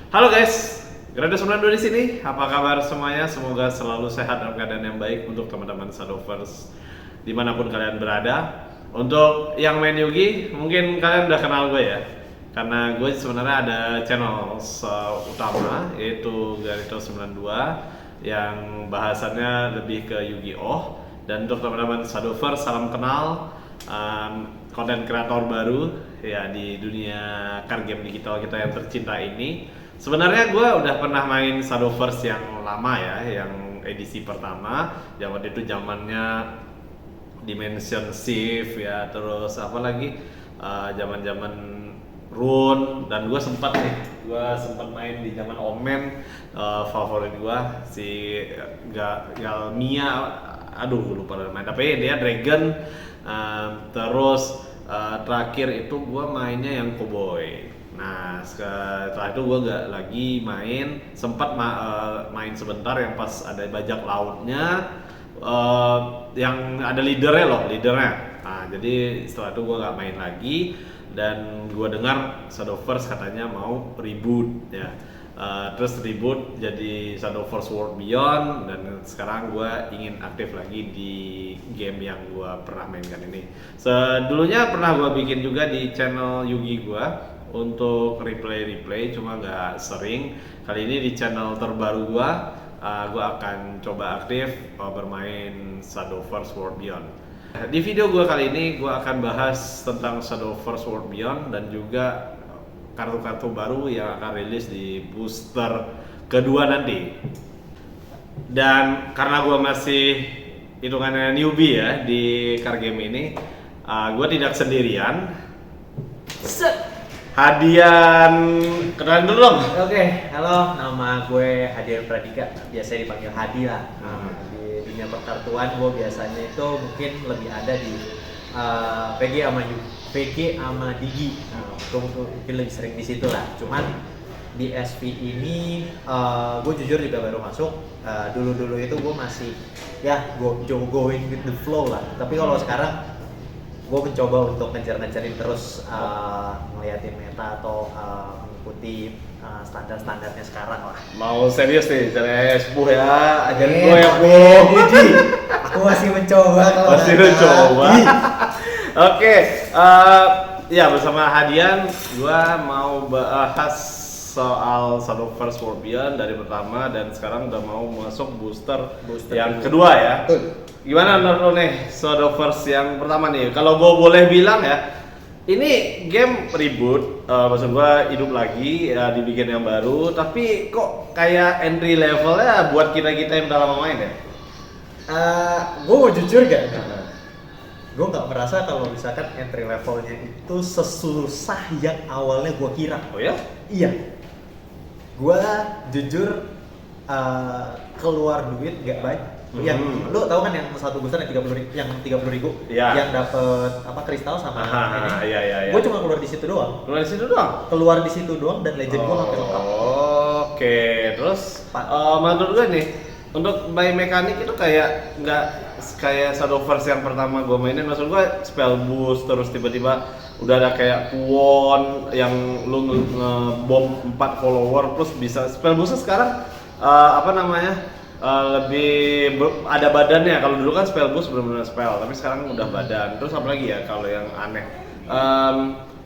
Halo guys, Grada 92 di sini. Apa kabar semuanya? Semoga selalu sehat dalam keadaan yang baik untuk teman-teman Shadowverse dimanapun kalian berada. Untuk yang main Yugi, mungkin kalian udah kenal gue ya. Karena gue sebenarnya ada channel utama yaitu Garito 92 yang bahasannya lebih ke Yu-Gi-Oh. Dan untuk teman-teman Shadowverse, salam kenal. Konten kreator baru ya di dunia card game digital kita yang tercinta ini. Sebenarnya gue udah pernah main Shadowverse yang lama ya, yang edisi pertama, yang waktu itu zamannya Dimension Shift ya, terus apa lagi zaman-zaman Rune, dan gue sempat main di zaman Omen, favorit gue si Galmia, aduh gue lupa namanya, tapi dia Dragon. Terus terakhir itu gue mainnya yang Cowboy. Nah setelah itu gue gak lagi main, sempat main sebentar yang pas ada bajak lautnya, yang ada leadernya. Nah jadi setelah itu gue gak main lagi, dan gue dengar Shadowverse katanya mau reboot ya. Terus reboot jadi Shadowverse World Beyond, dan sekarang gue ingin aktif lagi di game yang gue pernah mainkan ini. Dulunya pernah gue bikin juga di channel Yugi gue untuk replay, cuma nggak sering. Kali ini di channel terbaru gue akan coba aktif bermain Shadowverse World Beyond. Di video gue kali ini gue akan bahas tentang Shadowverse World Beyond dan juga kartu-kartu baru yang akan rilis di booster kedua nanti. Dan karena gue masih hitungannya newbie ya di card game ini, gue tidak sendirian. Hadian, kenalin dulu dong. Oke, halo, nama gue Hadian Pradika, biasa dipanggil Hadi lah. Di dunia perkartuan gue biasanya itu mungkin lebih ada di PG sama Digi. Gue mungkin lebih sering di situ lah. Cuman di SV ini gue jujur juga baru masuk. Dulu itu gue masih going with the flow lah. Tapi kalau sekarang gue mencoba untuk ngejar-ngejarin terus ngeliatin meta atau mengikuti standar-standarnya sekarang lah. Mau serius nih, caranya sepuh ya, ajarin gue ya Bu. Aku masih mencoba kalau masih mencoba. Oke, ya bersama Hadian, gue mau bahas soal Shadowverse World Beyond dari pertama, dan sekarang udah mau masuk booster yang kedua ya. Gimana menurut lo nih Shadowverse yang pertama nih? Kalau gue boleh bilang ya, ini game reboot, maksud gue hidup lagi, ya, dibikin yang baru, tapi kok kayak entry levelnya buat kita yang udah lama main ya? Gue mau jujur gak? Gue nggak merasa kalau misalkan entry levelnya itu sesusah yang awalnya gue kira. Oh ya? Iya. Gue jujur keluar duit gak banyak. Yang lu tahu kan yang satu booster yang 30.000 ya, yang dapet apa kristal sama ini. Iya. Gue cuma keluar di situ doang. Keluar di situ doang dan legend gue hampir lengkap. Oke, terus menurut gue nih, untuk buy mekanik itu kayak nggak kayak Shadowverse yang pertama gue mainin. Maksud gue spell boost, terus tiba-tiba udah ada kayak Kuon yang lu nge-bomb 4 follower plus bisa spell boostnya sekarang lebih ada badannya. Kalau dulu kan spell boost benar-benar spell, tapi sekarang udah badan. Terus apa lagi ya kalau yang aneh?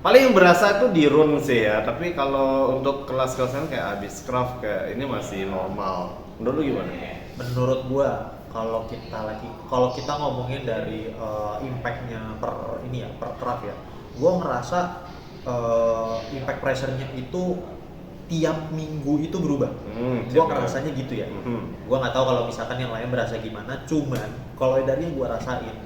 Paling yang berasa itu di Rune sih ya, tapi kalau untuk kelas-kelasnya kayak Abysscraft kayak ini masih normal. Menurut lu gimana? Menurut gua kalau kita ngomongin dari impact-nya per craft ya, gua ngerasa impact pressure-nya itu tiap minggu itu berubah. Gua ngerasanya gitu ya. Gua nggak tahu kalau misalkan yang lain berasa gimana. Cuman kalau dari yang gua rasain,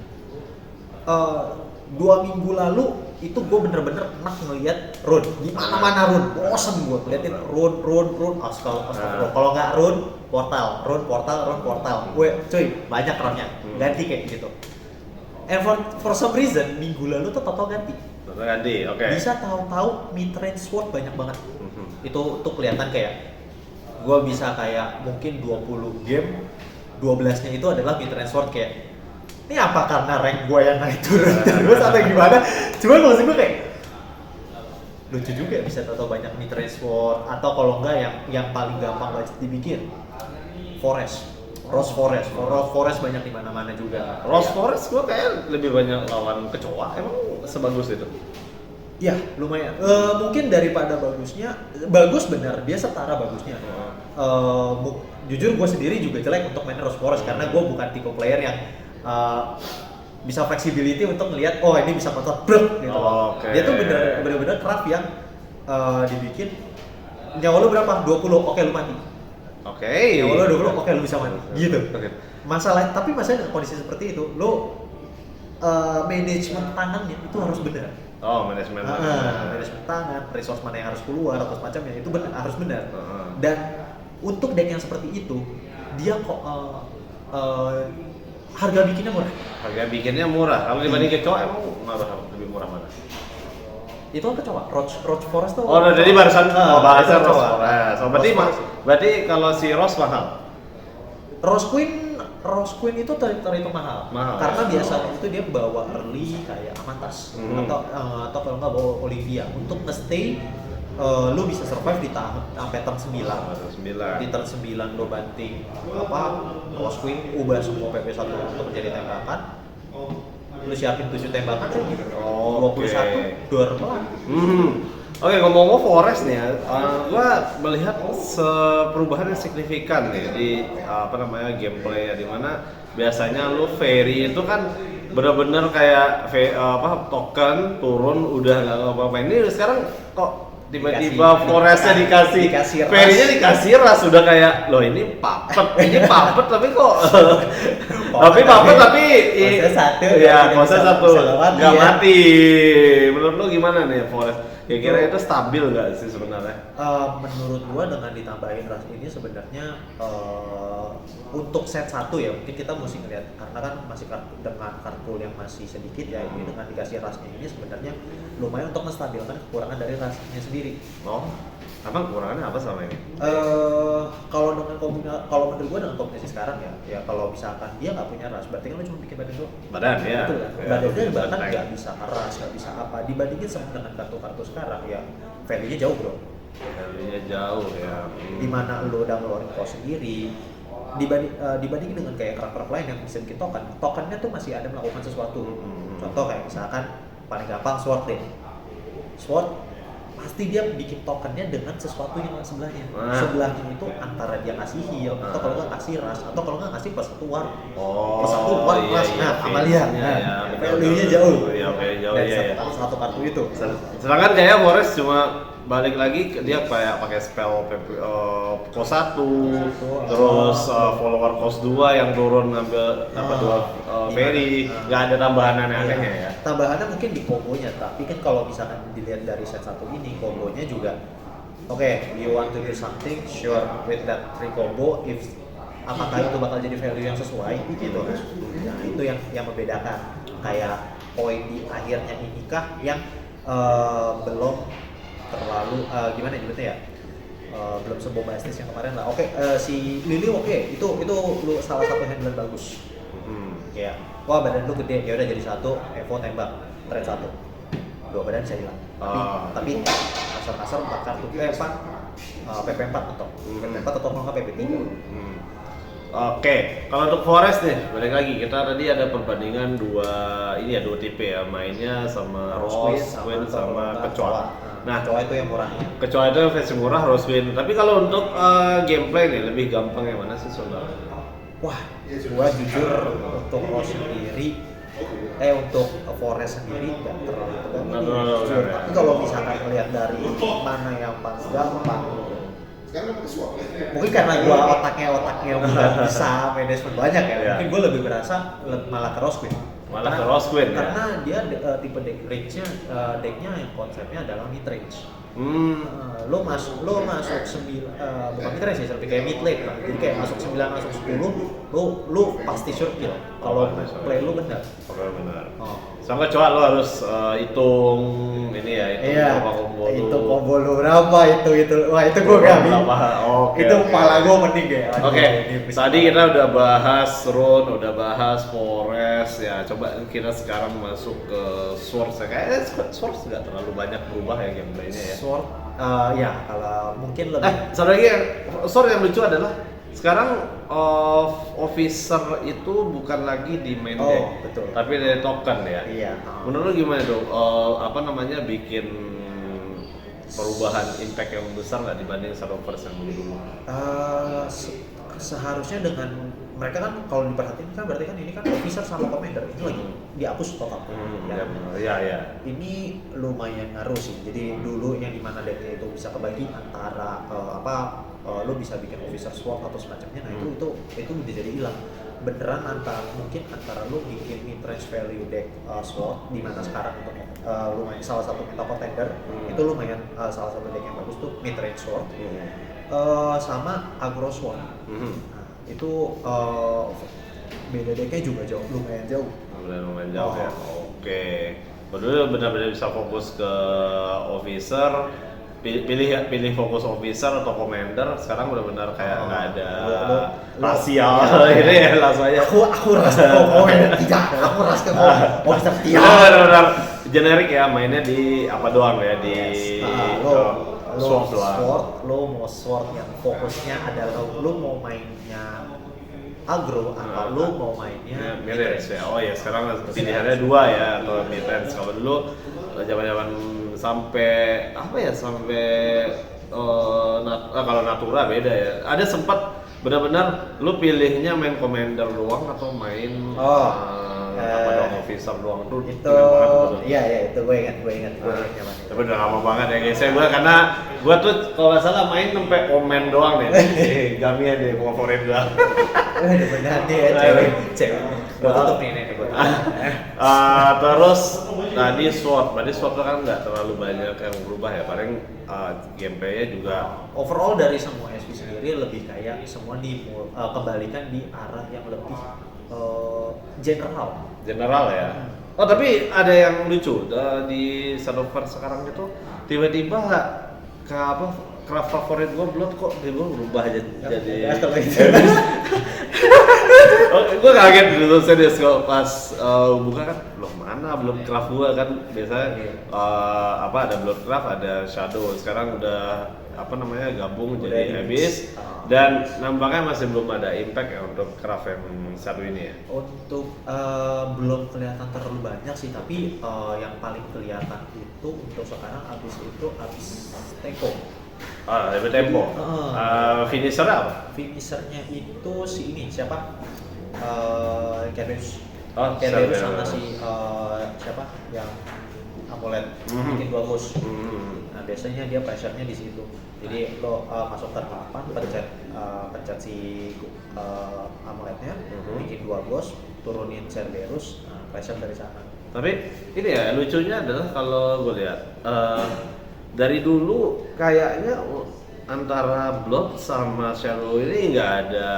2 minggu lalu itu gue bener-bener enak ngeliat Rune. Gimana Rune, bosen gue ngeliatin Rune. Astagfirullah. Kalau nggak Rune portal. Gue cuy banyak runnya ganti kayak gitu. And for some reason minggu lalu tuh total ganti. Oke. Bisa tahu mid-range sword banyak banget. Itu tuh kelihatan kayak gue bisa kayak mungkin 20 game 12-nya itu adalah mid-range sword. Kayak ini apa karena rank gue yang naik turun terus atau gimana? Cuman maksud gue kayak lucu juga bisa tahu banyak mid-range sword, atau kalau enggak yang paling gampang budget dibikin Rose Forest banyak di mana-mana juga. Rose Forest gua kayak lebih banyak lawan kecoa, emang sebagus itu? Ya lumayan. Mungkin daripada bagus benar, dia setara bagusnya. Jujur gue sendiri juga jelek untuk main Rose Forest karena gue bukan tipe player yang bisa flexibility untuk melihat ini bisa kotor brek gitu. Okay. Dia tuh bener-bener craft yang dibikin nyawa lu berapa? 20, oke lu mati. Nyawa lu 20, oke lu bisa mati. Gitu. Tapi masalahnya dengan kondisi seperti itu, lu manajemen tangannya itu harus benar. Manajemen tangan, resource mana yang harus keluar atau semacamnya itu harus benar. Dan untuk deck yang seperti itu, dia kok harga bikinnya murah. Kalau dibanding kecoa emang lebih murah mana? Itu kan kecoa, Roach Forest tuh. Jadi barusan bahasa itu Rose Forest. Berarti kalau si Rose mahal? Rose Queen itu terhitung mahal. Karena biasanya itu dia bawa early kayak Amantas atau kalau nggak bawa Olivia untuk nge-stay. Lu bisa survive di sampai turn 9. Di turn 9 lu banting Rose Queen ubah semua PP1 untuk menjadi tembakan. Lu siapin 7 tembakan kayak gitu. 21 door pelan. Oke, ngomong-ngomong Forest nih ya, gua melihat perubahan yang signifikan nih di gameplay ya, dimana biasanya lu fairy itu kan bener-bener kayak token turun udah nggak ngapain. Ini sekarang kok tiba-tiba Forestnya dikasih fairy-nya dikasih ras, udah kayak loh ini puppet tapi kok tapi kosnya satu nggak mati. Menurut lu gimana nih Forest? Kira-kira itu stabil nggak sih sebenarnya? Menurut gua dengan ditambahin ras ini sebenarnya untuk set 1 ya mungkin kita mesti ngeliat, karena kan masih dengan kartu yang masih sedikit ya, ini dengan dikasih rasnya ini sebenarnya lumayan untuk menstabilkan kekurangan dari rasnya sendiri. Emang kekurangannya apa selama ini? Kalau menurut gua dengan kombinasi sekarang ya kalau misalkan dia nggak punya ras, berarti kan lu cuma bikin badan doang. Badan ya. Betul kan? Badannya bahkan nggak bisa ras, nggak bisa apa. Dibandingin sama dengan kartu-kartu sekarang ya value-nya jauh bro. Value-nya jauh ya. Dimana lu udah ngeluarin cost sendiri. Dibandingin dengan kayak karakter lain yang bisa bikin tokennya tuh masih ada melakukan sesuatu. Contoh kayak misalkan paling gampang Sword pasti dia bikin tokennya dengan sesuatu yang sebelahnya. Sebelahnya itu antara dia ngasih heal atau kalau nggak kasih ras atau kalau nggak kasih plus 1 war. Amalia. Value-nya jauh. Dari satu kartu itu. Sedangkan kayak Forest cuma balik lagi dia kayak pakai spell cost 1 terus follower cost 2 yang turun ngambil dapat 2 fairy, nggak ada tambahan aneh-anehnya ya. Tambahannya mungkin di kombonya, tapi kan kalau misalkan dilihat dari set 1 ini kombonya juga you want to do something sure with that 3 combo, if apakah itu bakal jadi value yang sesuai gitu. Nah itu yang membedakan, kayak poin di akhirnya inikah yang belum terlalu gimana nyebutnya ya, belum sebombastis yang kemarin lah. Si Lily itu lu salah satu handler bagus. Kayak badan lu gede, ya udah jadi 1 Evo tembak trade 1 2 badan bisa hilang. Tapi kasar 4 kartu PP4 atau PP4 atau kalau nggak PP3. Oke, kalau untuk Forest nih, balik lagi kita tadi ada perbandingan dua tipe ya, mainnya sama Rose Queen sama kecoa. Nah, kecoa itu yang murah. Kecoa itu versi murah, Rose Queen. Tapi kalau untuk gameplay nih, lebih gampang yang mana sih sebenarnya? Wah, gua jujur untuk Rose sendiri, untuk Forest sendiri nggak terlalu jujur. Tapi kalau misalkan melihat dari mana yang paling gampang, mungkin karena gua otaknya udah bisa manajemen banyak ya. Mungkin gua lebih berasa malah ke Rose Queen. Karena dia tipe deck range-nya, decknya yang konsepnya adalah mid range. Lo masuk 9, bukan mid range ya, tapi kayak mid lane lah. Jadi kayak masuk 9, masuk 10, lo pasti sure kill kalau play lo benar. Sama kecoa lo harus hitung ini ya, combo lo berapa itu. Wah, itu gua enggak bisa. Itu kepala gua mending ya. Tadi kita udah bahas Rune, udah bahas Forest, Quest ya. Coba kita sekarang masuk ke Swords ya. Kayaknya Swords nggak terlalu banyak berubah ya gameplaynya ya. Sword, ya kalau mungkin lebih. Satu lagi Sword yang lucu adalah sekarang officer itu bukan lagi di main Oh, deck, betul. tapi dari token ya. Iya. Menurut lu gimana dong? Apa namanya bikin perubahan impact yang besar nggak dibanding Shadowverse yang dulu? Seharusnya dengan mereka kan kalau diperhatiin kan berarti kan ini kan officer sama commander ini lagi dihapus total. Ya. Ini lumayan ngaruh sih. Jadi dulu yang dimana decknya itu bisa kebagi antara lo bisa bikin officer sword atau semacamnya. Nah itu udah jadi hilang. Beneran mungkin antara lo bikin mid range value deck sword di mana sekarang untuk lumayan salah satu meta contender itu lumayan salah satu deck yang bagus tuh mid range sword. Sama aggro sword. Nah, itu beda decknya juga lumayan jauh Ya. Oke. Dulu benar-benar bisa fokus ke officer, pilih fokus officer atau commander. Sekarang benar-benar kayak nggak ada rasial ini ya rasanya. Aku ras ke commander tidak, aku ras ke officer tidak. Benar-benar generik ya, mainnya di apa doang ya di sword doang. Lo mau sword yang fokusnya adalah lo mau mainnya agro atau lo mau mainnya mid-range ya. Oh ya, sekarang pilihannya dua ya, atau mid-range. Kalau dulu zaman-zaman sampai kalau Natura beda ya. Ada sempat benar-benar lu pilihnya main commander doang atau main officer doang tuh. Iya itu gue ingat nyaman. Tapi udah lama banget ya guys. Karena gue tuh kalau nggak salah main sampai komen doang deh. Gamia deh favorit gue. Udah benar deh cewek. Gue tutup nih gue. Terus tadi sword. Berarti sword kan nggak terlalu banyak yang berubah ya. Paling gameplaynya juga. Overall dari semua SP sendiri lebih kayak semua kembalikan di arah yang lebih general ya. Oh tapi ada yang lucu di Shadowverse sekarang itu tiba-tiba craft favorit gue Blood kok dia berubah jadi gue kaget dulu serius kok pas buka kan belum craft gue kan biasanya ada Blood craft ada Shadow sekarang udah gabung jadi Abyss dan nampaknya masih belum ada impact ya untuk craft yang satu ini ya. Untuk belum kelihatan terlalu banyak sih, tapi yang paling kelihatan itu untuk sekarang Abyss Tempo. Lebih tempo. Finishernya apa? Finishernya itu si ini siapa? Kerberos. Oh, Kerberos sama si siapa yang amulet bikin 2 ghost. Nah biasanya dia pressure-nya di situ. Jadi lo masuk turn 8 pencet si amuletnya, bikin 2 ghost, turunin Cerberus, pressure dari sana. Tapi ini ya lucunya adalah kalau gue lihat dari dulu kayaknya antara Blood sama Shadow ini nggak ada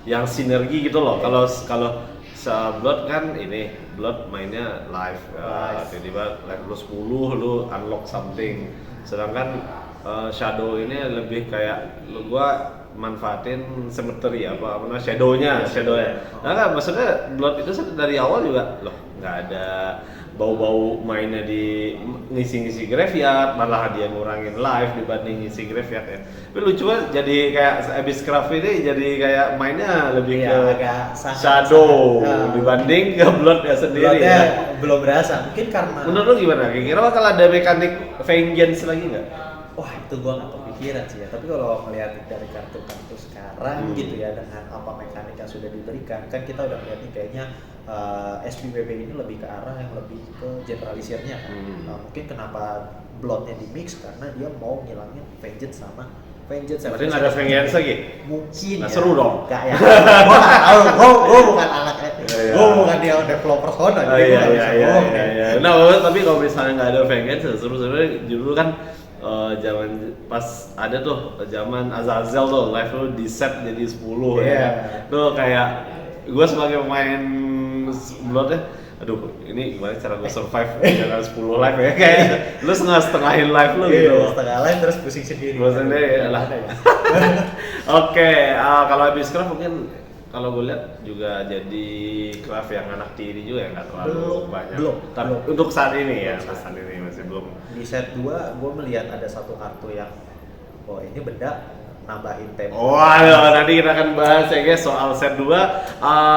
yang sinergi gitu loh. Kalau Blood kan ini Blood mainnya live. Tiba-tiba level 10 lu unlock something. Sedangkan Shadow ini lebih kayak gua manfaatin cemetery shadownya. Nah kan maksudnya Blood itu dari awal juga loh nggak ada bau-bau mainnya di ngisi-ngisi graveyard, malah dia ngurangin live dibanding ngisi graveyard ya. Tapi lucu banget jadi kayak Abyss Craft ini jadi kayak mainnya lebih ke Shadow dibanding ke Blood ya sendiri ya. Belum berasa, mungkin karena menurut lu gimana? Kira-kira bakal ada mekanik Vengeance lagi nggak? Wah itu gua nggak kepikiran sih ya, tapi kalau melihat dari kartu-kartu sekarang gitu ya dengan apa mekanik yang sudah diberikan kan kita udah melihat nih kayaknya SPWB ini lebih ke arah yang lebih ke generalisirnya kan. Mungkin kenapa Bloodnya di mix karena dia mau ngilangin Vengeance sama Vengeance. Berarti ada Vengeance lagi? Mungkin nah, seru dong? Gak ya, gue bukan anak gue bukan dia developer Sona jadi gue gak bisa ngomong Nah tapi kalau misalnya nggak ada Vengeance seru-serunya dulu kan zaman pas ada tuh zaman Azazel tuh live lu di set jadi 10 ya. Tuh kayak gue sebagai pemain Blood ya, aduh ini gimana cara gue survive dengan 10 live ya kayak lu setengah-setengahin live lu gitu. Setengah live terus pusing sendiri. Oke, kalau Abyss Craft mungkin kalau gue lihat juga jadi craft yang anak tiri juga ya, nggak terlalu banyak. Belum. Untuk saat ini ya, Belum saat saat ini masih belum. Di set 2 gue melihat ada satu kartu yang ini benda nambahin tempo. Waduh, nanti kita akan bahas ya guys soal set 2.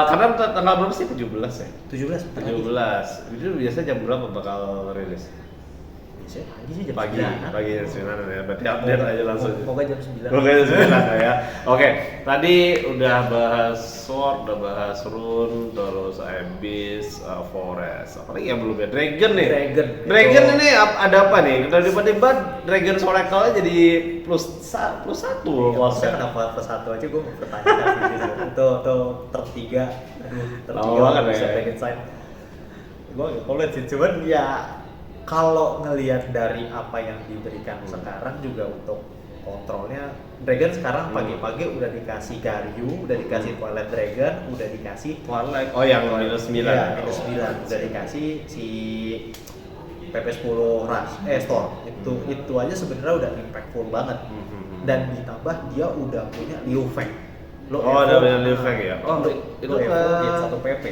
Karena tanggal berapa sih? 17 ya? 17. 17. Itu biasanya jam berapa bakal rilis? Pagi sih jam Pagi 9. jam 9 ya. Berarti update aja langsung. Semoga jam 9. Oke, jam 9 ya. Oke, tadi udah bahas Sword, udah bahas Rune, terus Abyss, Forest. Apalagi yang belum ya? Dragon nih. Dragon ini ada apa nih? Tiba-tiba Dragon Oracle jadi plus 1. Maksudnya kenapa plus 1 aja gue mau pertanyakan tuh tertiga. Lama banget bisa ya. Dragon Sign. Gue gak komplit sih, cuman ya kalau ngelihat dari apa yang diberikan sekarang juga untuk kontrolnya, Dragon sekarang pagi-pagi udah dikasih Garyu, udah dikasih Twilight Dragon, udah dikasih Twilight. Oh yang minus 9. Iya, minus 9 udah dikasih si PP10 Rush, Storm. Itu aja sebenarnya udah impactful banget. Dan ditambah dia udah punya Liu Feng. Ada punya Liu Feng ya. Oh, itu kan 1 PP.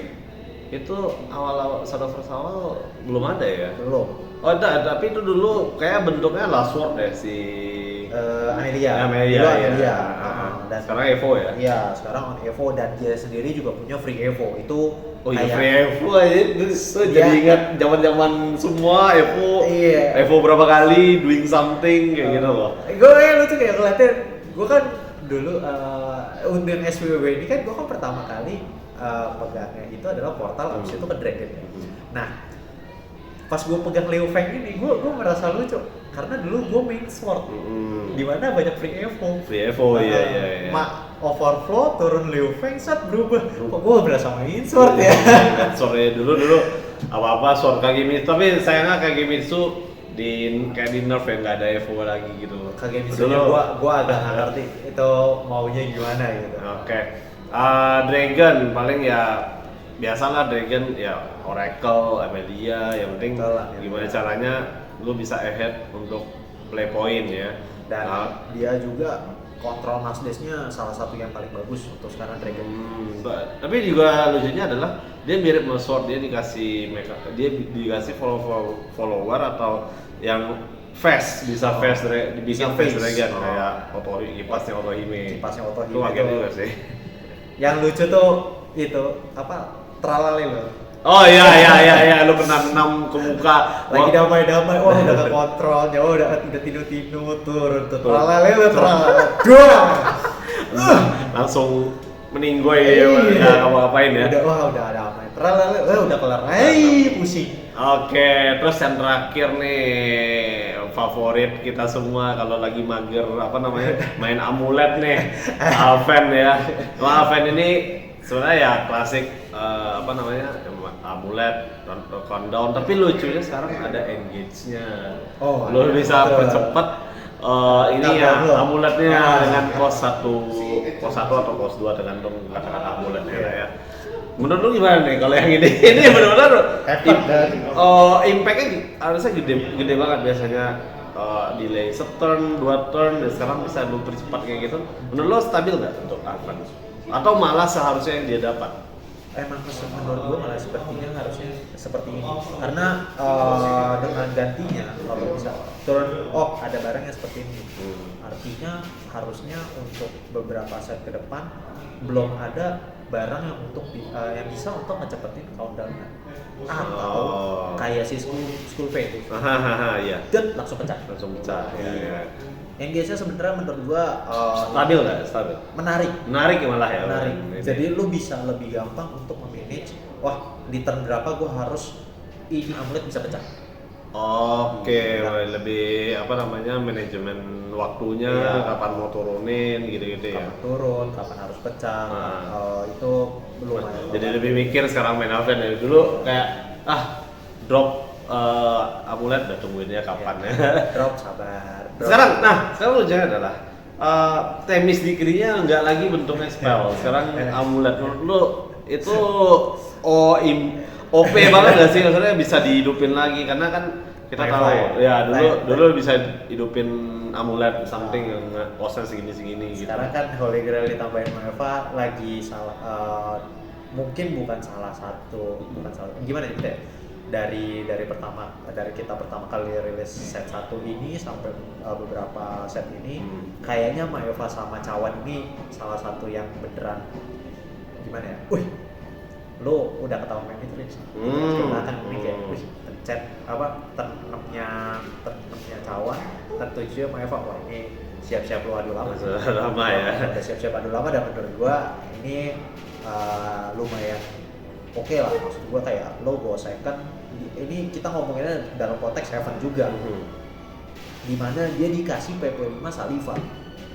Itu awal-awal Shadowverse awal belum ada ya? Belum. Oh, tapi itu dulu kayak bentuknya Last Sword ya si Amelia. Dulu Amelia. Dan sekarang Evo ya? Iya, sekarang on Evo dan dia sendiri juga punya Free Evo. Itu Free Evo aja itu jadi ingat zaman-zaman semua Evo. Iya. Evo berapa kali doing something kayak gitu loh. Gue lucu kayak ngeliatin, gue kan dulu undang SPWB ini kan gue kan pertama kali pegangnya itu adalah portal, abis itu ke Dragon ya. Nah, pas gue pegang Liu Feng ini, gue merasa lucu karena dulu gue main Sword, di mana banyak Free Evo. Free Evo, iya. Overflow turun Liu Feng set berubah. Kok gue berasa main Sword ya? Sword dulu apa Sword Kagemitsu, tapi sayangnya Kagemitsu kayak di nerf ya, nggak ada Evo lagi gitu. Kagemitsu gue agak nggak ngerti itu maunya gimana gitu. Oke. Dragon paling ya biasalah Dragon ya Oracle, Amelia, yang penting gimana caranya lu bisa ahead untuk play point ya. Dan dia juga kontrol mass dash-nya salah satu yang paling bagus untuk sekarang Dragon. Tapi juga lucunya adalah dia mirip sama Sword, dia dikasih follower atau yang fast, bisa fast dibikin fast Dragon kayak kipasnya Otohime. Itu agak juga sih. Yang lucu tuh itu apa? Tralale loh. Oh iya, lu kena 6 ke muka. Lagi damai-damai, wah udah ke kontrol, udah tidur turun tuh. Tralale. Langsung meninggoy ya, nggak ngapa-ngapain ya. Udah damai. Tralale, udah kelar. Pusing. Oke, terus yang terakhir nih favorit kita semua kalau lagi mager main amulet nih, Alven ya. Alven ini sebenarnya ya klasik amulet, countdown, tapi lucunya sekarang ada engage-nya. Lo bisa percepat amuletnya dengan cost 1 atau cost 2 tergantung kata-kata amuletnya ya. Menurut lu gimana nih kalau yang ini? Ini benar-benar impact-nya harusnya gede banget biasanya. Delay seturn, 2 turn, dan sekarang bisa lu percepat kayak gitu. Menurut lo stabil nggak untuk Alven? Atau malah seharusnya yang dia dapat? Emang menurut gue malah sepertinya harusnya seperti ini karena dengan gantinya kalau bisa turn off ada barangnya seperti ini, artinya harusnya untuk beberapa set ke depan belum ada barang yang yang bisa untuk ngecepetin countdown-nya atau kayak si school fade iya. langsung pecah ya. Yang biasanya sebenarnya menurut gua stabil nggak? Stabil. Menarik malah ya. Jadi lu bisa lebih gampang untuk memanage. Wah, di turn berapa gua harus ini amulet bisa pecah. Oke, lebih manajemen waktunya, kapan mau turunin gitu-gitu ya. Kapan turun, kapan harus pecah. Itu belum ada. Jadi lebih mikir sekarang main Alven ya. Dulu kayak drop amulet udah tungguinnya kapan ya. Drop sabar. Sekarang lucunya adalah Temis Decree-nya nggak lagi bentuknya spell. Sekarang amulet. Menurut lu itu OP banget nggak sih? Maksudnya bisa dihidupin lagi karena kan kita tahu ya dulu bisa hidupin amulet something yang costnya segini gitu. Sekarang kan Holy Grail ditambahin Maeva lagi mungkin bukan salah gimana gitu ya, dari kita pertama kali rilis set 1 ini sampai beberapa set ini kayaknya Maeva sama Cawan ini salah satu yang beneran gimana ya, lo udah ketahuan main itu nih, kita kan ini kayak pencet ternepnya Cawan, tertuju Maeva, wah ini siap-siap lo adu lama sih. Lama ya. Udah siap-siap adu lama, dan menurut gua ini lumayan oke lah. Maksud gua kayak lo go second, ini kita ngomonginnya dalam konteks Heaven juga, dimana dia dikasih PP5 Saliva.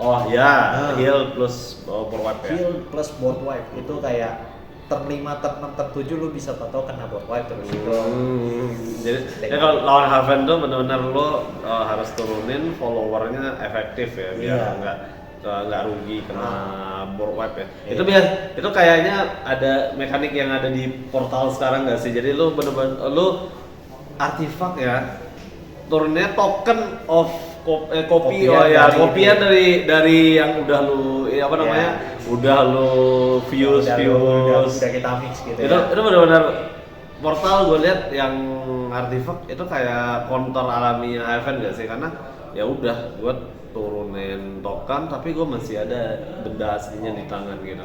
Oh ya, heal plus board wipe ya. Heal plus board wipe itu kayak turn 5, turn 6, turn 7 lu bisa tau kena board wipe terus itu. Jadi kalau lawan Haven tuh benar-benar lo harus turunin followernya efektif ya, biar nggak rugi kena board wipe ya. Itu itu kayaknya ada mekanik yang ada di portal sekarang nggak sih? Jadi lo benar-benar lo artifak ya, turunnya token of kopi kopian dari yang udah lu udah lu views udah kita mix gitu. Itu benar-benar portal gue lihat yang artifak itu kayak counter alaminya event gak sih, karena ya udah gue turunin token tapi gue masih ada benda aslinya di tangan gitu.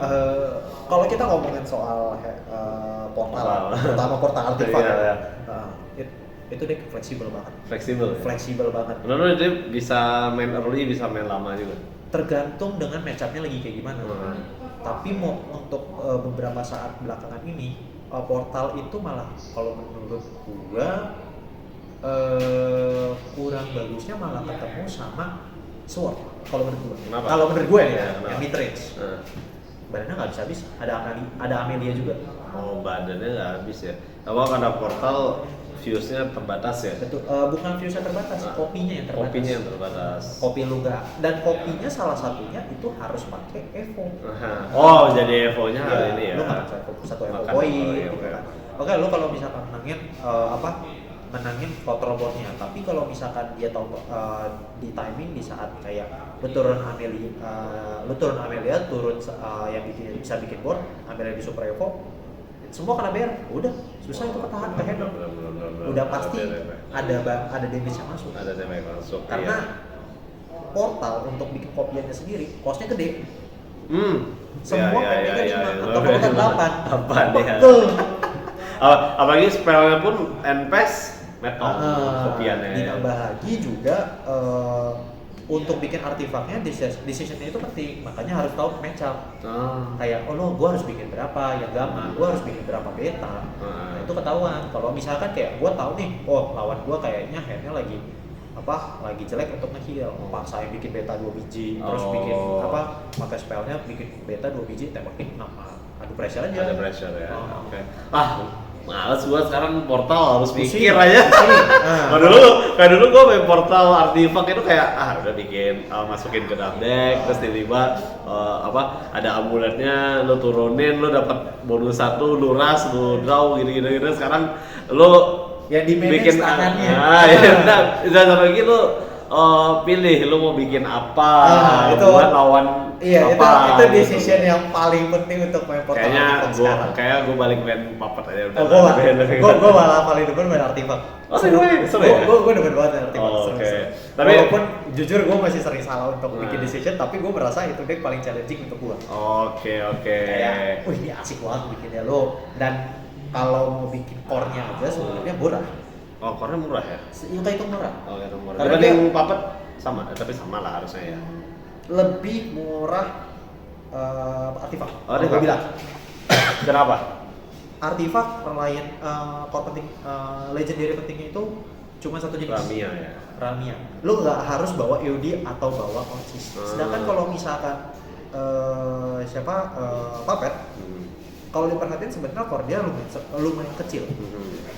Kalau kita ngomongin soal portal, terutama portal artifak itu dia fleksibel banget. Fleksibel banget. Menurut dia bisa main early, bisa main lama juga. Tergantung dengan matchupnya lagi kayak gimana. Tapi mau untuk beberapa saat belakangan ini portal itu malah kalau menurut gua kurang bagusnya malah ketemu sama sword. Kalau menurut gua. Kalau menurut gua ya, yang mid range. Badannya nggak habis. Ada Amelia juga. Oh, badannya nggak habis ya. Kalau karena portal fuse-nya terbatas ya? Betul, bukan fuse-nya terbatas, kopinya yang terbatas. Kopi lu nggak, dan kopinya salah satunya itu harus pakai Evo. Oh, jadi Evo-nya hari ini ya? Lu nggak bisa satu Evo poin gitu kan. Oke, lu kalau misalkan menangin control board-nya, tapi kalau misalkan dia tahu di timing di saat kayak lu turun Amelia, yang bisa bikin board, Amelia di Super Evo, semua kena BR, udah susah itu ketahan ke handle. Udah pasti ada damage yang masuk. Ada damage masuk. Karena portal untuk bikin kopiannya sendiri costnya gede. Semua kopiannya 5 atau bahkan 8. Betul. Apalagi spellnya pun NPS metal kopiannya. Ditambah lagi juga untuk bikin artifaknya decisionnya itu penting, makanya harus tahu matchup. Kayak gue harus bikin berapa yang gamma, gue harus bikin berapa beta. Nah, itu ketahuan. Kalau misalkan kayak gue tahu nih, lawan gue kayaknya handnya lagi jelek untuk nge-heal, paksain bikin beta 2 biji, terus bikin pakai spellnya bikin beta 2 biji, tembakin 6. Adu pressure aja. Ada pressure ya. Oke. Males gua sekarang portal harus mikir aja. Kayak dulu gua main portal artifak itu kayak udah bikin masukin ke dalam deck, terus tiba-tiba ada amuletnya, lu turunin, lu dapat bonus 1, lu ras, lu draw gitu. Sekarang lu yang bikin tangannya. Satu lagi lu pilih lu mau bikin apa, buat lawan apa. Itu decision yang paling penting untuk main portal artifak. Kayaknya gue balik main Puppet aja udah. Gue malah paling demen main artifak. Seru ya? Gue demen banget main artifak. Tapi walaupun jujur gue masih sering salah untuk bikin decision, tapi gue merasa itu deck paling challenging untuk gue. Oke. Kayak, ini asik banget bikinnya lo. Dan kalau mau bikin core-nya aja sebenarnya murah. Oh, core-nya murah ya? Itu murah. Oh, itu murah. Dibanding Puppet sama, tapi sama lah harusnya ya. Lebih murah artifak. Gue bilang. Kenapa? Artifak perlayan core penting, legendary pentingnya itu cuma satu jenis. Ramia. Lo nggak harus bawa EOD atau bawa Onsis. Sedangkan kalau misalkan Puppet, kalau diperhatiin sebenarnya core dia lumayan kecil.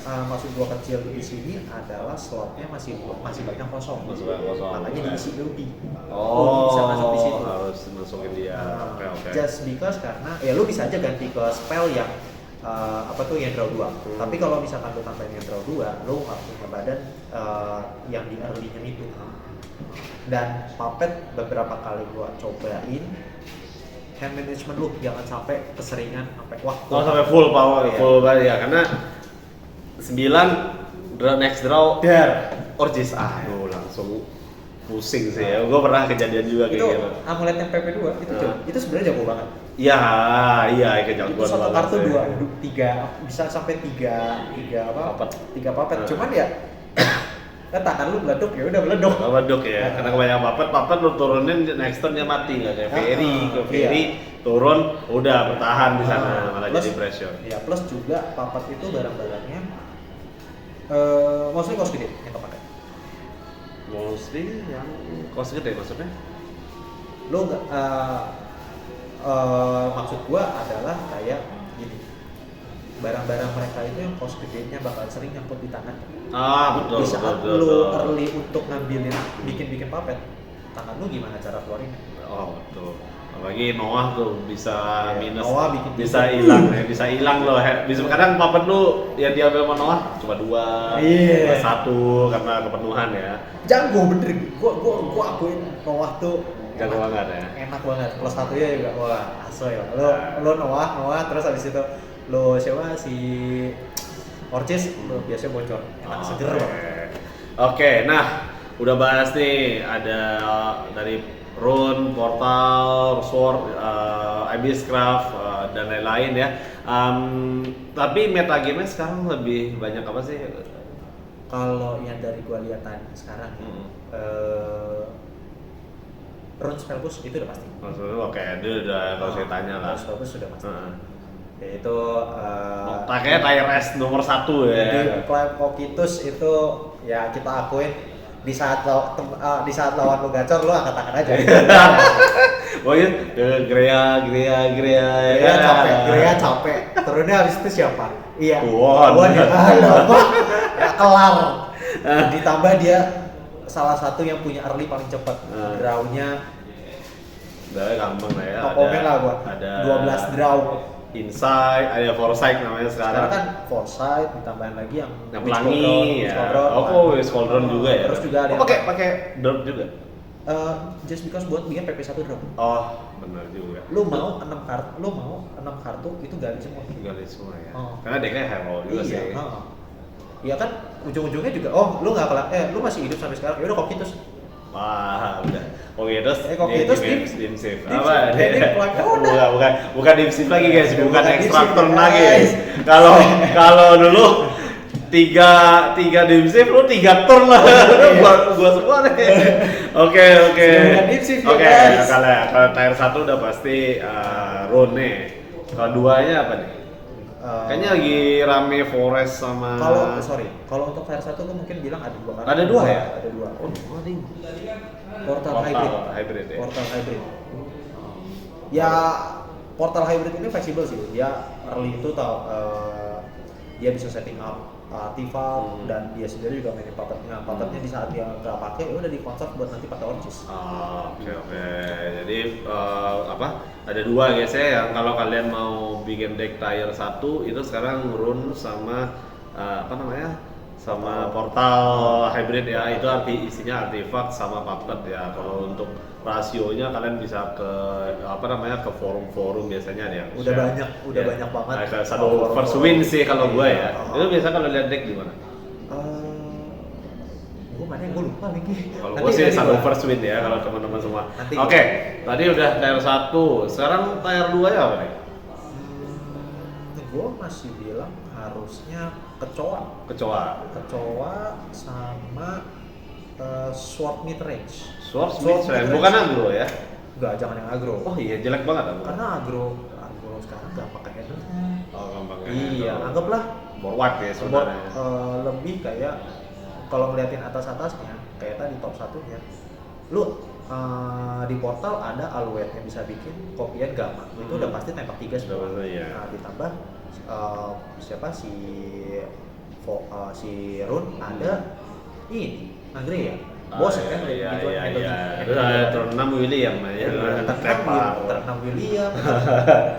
Maksud gua kecil di sini adalah slotnya masih banyak kosong. Makanya diisi EOD. Bisa masuk di situ. Harus masukin dia. Oke. Just because karena lu bisa aja ganti ke spell yang yang draw 2. Tapi kalau misalkan lu tambahin yang draw 2, lu nggak punya badan yang di early-nya itu. Dan puppet beberapa kali gua cobain, hand management lu jangan sampai keseringan sampai wah. Oh sampai full power, Iya. full banget ya karena 9 next draw Orchis, aduh langsung pusing sih ya. Gue pernah kejadian juga kayak Itu gitu. amulet yang PP2 itu itu sebenarnya jago banget. Iya, iya kejagoan Itu satu banget kartu sih. 3 bisa sampai 3 apa? Papet. 3 papet. Nah. Cuman ya kan tangan lu meleduk ya udah meleduk. Meleduk ya, karena kebanyakan papet lu turunin next turn dia mati nggak kayak Ferry, ke Ferry turun udah bertahan di sana malah Plus, jadi pressure. Ya plus juga papet itu barang-barangnya maksudnya kos gede yang kepake. Mostly yang kos gede maksudnya? Lo nggak maksud gua adalah kayak gini, barang-barang mereka itu yang kos gedenya bakal sering nyangkut di tangan. Ah betul. Di saat betul, lo betul. early untuk ngambilin bikin papet, tangan lu gimana cara keluarinnya? Oh betul. Apalagi Noah tuh bisa minus, Noah bikin bisa hilang ya, bisa hilang loh. Bisa kadang papet lu yang diambil sama Noah cuma 2, Iya. 1 karena kepenuhan ya. Jago bener, gua akuin Noah tuh Jago banget ya. enak banget. Plus satunya juga wah asoy lah. Lo Noah terus habis itu lo siapa si Orchis lo biasanya bocor enak seger Oke. banget. Oke, nah udah bahas nih ada dari Rune, Portal, Sword, Abysscraft dan lain-lain ya. Tapi metagame sekarang lebih banyak apa sih? Kalau yang dari gua lihat tadi sekarang ya, Rune Spellpush itu udah pasti. Maksudnya oke, itu udah kalau saya tanya lah. Rune Spellpush sudah pasti. Heeh. Yaitu Pakainya tier S nomor 1 ya. di Climb Cocytus itu ya kita akuin di saat lawan lu gacor lu angkat tangan aja. Oh iya, Grea Grea capek. Turunnya habis itu siapa? Iya. Won ya. Ya kelar. Ditambah dia salah satu yang punya early paling cepat. Draw-nya udah gampang lah ya. komen lah gua. Ada 12 draw. Insight, ada Foresight namanya sekarang. Sekarang kan Foresight ditambahin lagi yang Pelangi ya. Oh, Squadron juga ya. Terus juga ada Oh, pakai drop juga. Just because buat bikin PP1 drop. Oh, benar juga. Lu mau 6 kartu itu gali semua. Gali semua ya. Oh. Karena deknya hero juga Iya, sih. Iya kan ujung-ujungnya juga lu nggak lu masih hidup sampai sekarang. Ya udah Cocytus. Wah, udah. Oke, terus Cocytus dim save. dim Apa? save. Heading plug. Bukan dim save lagi guys, bukan Bukan dim extractor save, lagi. guys. Kalau dulu tiga dim save lu 3 turn lah. Gua semua nih. Oke. Bukan dim save ya, Oke, guys. kalau tier 1 udah pasti Rune nih. Kalau 2-nya apa nih? Kayaknya lagi rame Forest sama Kalau untuk Fire 1 tuh mungkin bilang ada 2 kartu. Ada 2 ya? Ada 2. Oh, ding. Portal hybrid ya. Portal hybrid. Ya Portal hybrid ini fleksibel sih. Dia early itu dia bisa setting up artifact dan dia sendiri juga mainin puppetnya. Puppetnya di saat dia nggak pakai, ya udah di konsep buat nanti pakai Orchis. Oke. Jadi ada 2 guys ya, yang kalau kalian mau bikin deck tier 1 itu sekarang Rune sama sama Portal hybrid ya. Itu isinya artifact sama puppet ya. Kalau untuk rasionya kalian bisa ke ke forum-forum biasanya ada yang Udah share. banyak banget. Nah, Shadow first win sih kalau gue ya. Iya. Itu biasa kalau lihat deck gimana? Gue mana yang gue lupa lagi. Kalau gue sih Shadow first win ya kalau teman-teman semua. Nanti. Oke, tadi udah tier 1. Sekarang tier 2 ya apa nih? Gue masih bilang harusnya kecoa sama sword mid range. Sword mid-range, bukan aggro ya? Enggak, jangan yang agro. Oh iya, jelek banget aggro. Karena agro sekarang nggak pakai header. Oh, gampang ya. Iya, anggaplah Forward ya sebenarnya. lebih kayak kalau ngeliatin atasnya kayak tadi top satunya, lu di portal ada aluet yang bisa bikin kopian gamma. Itu udah pasti tembak 3 semua. Iya. Nah, ditambah siapa si Rune ada ini Angre ya. Bos kan Iya. Itu ada turn 6 William ya. Terkenal William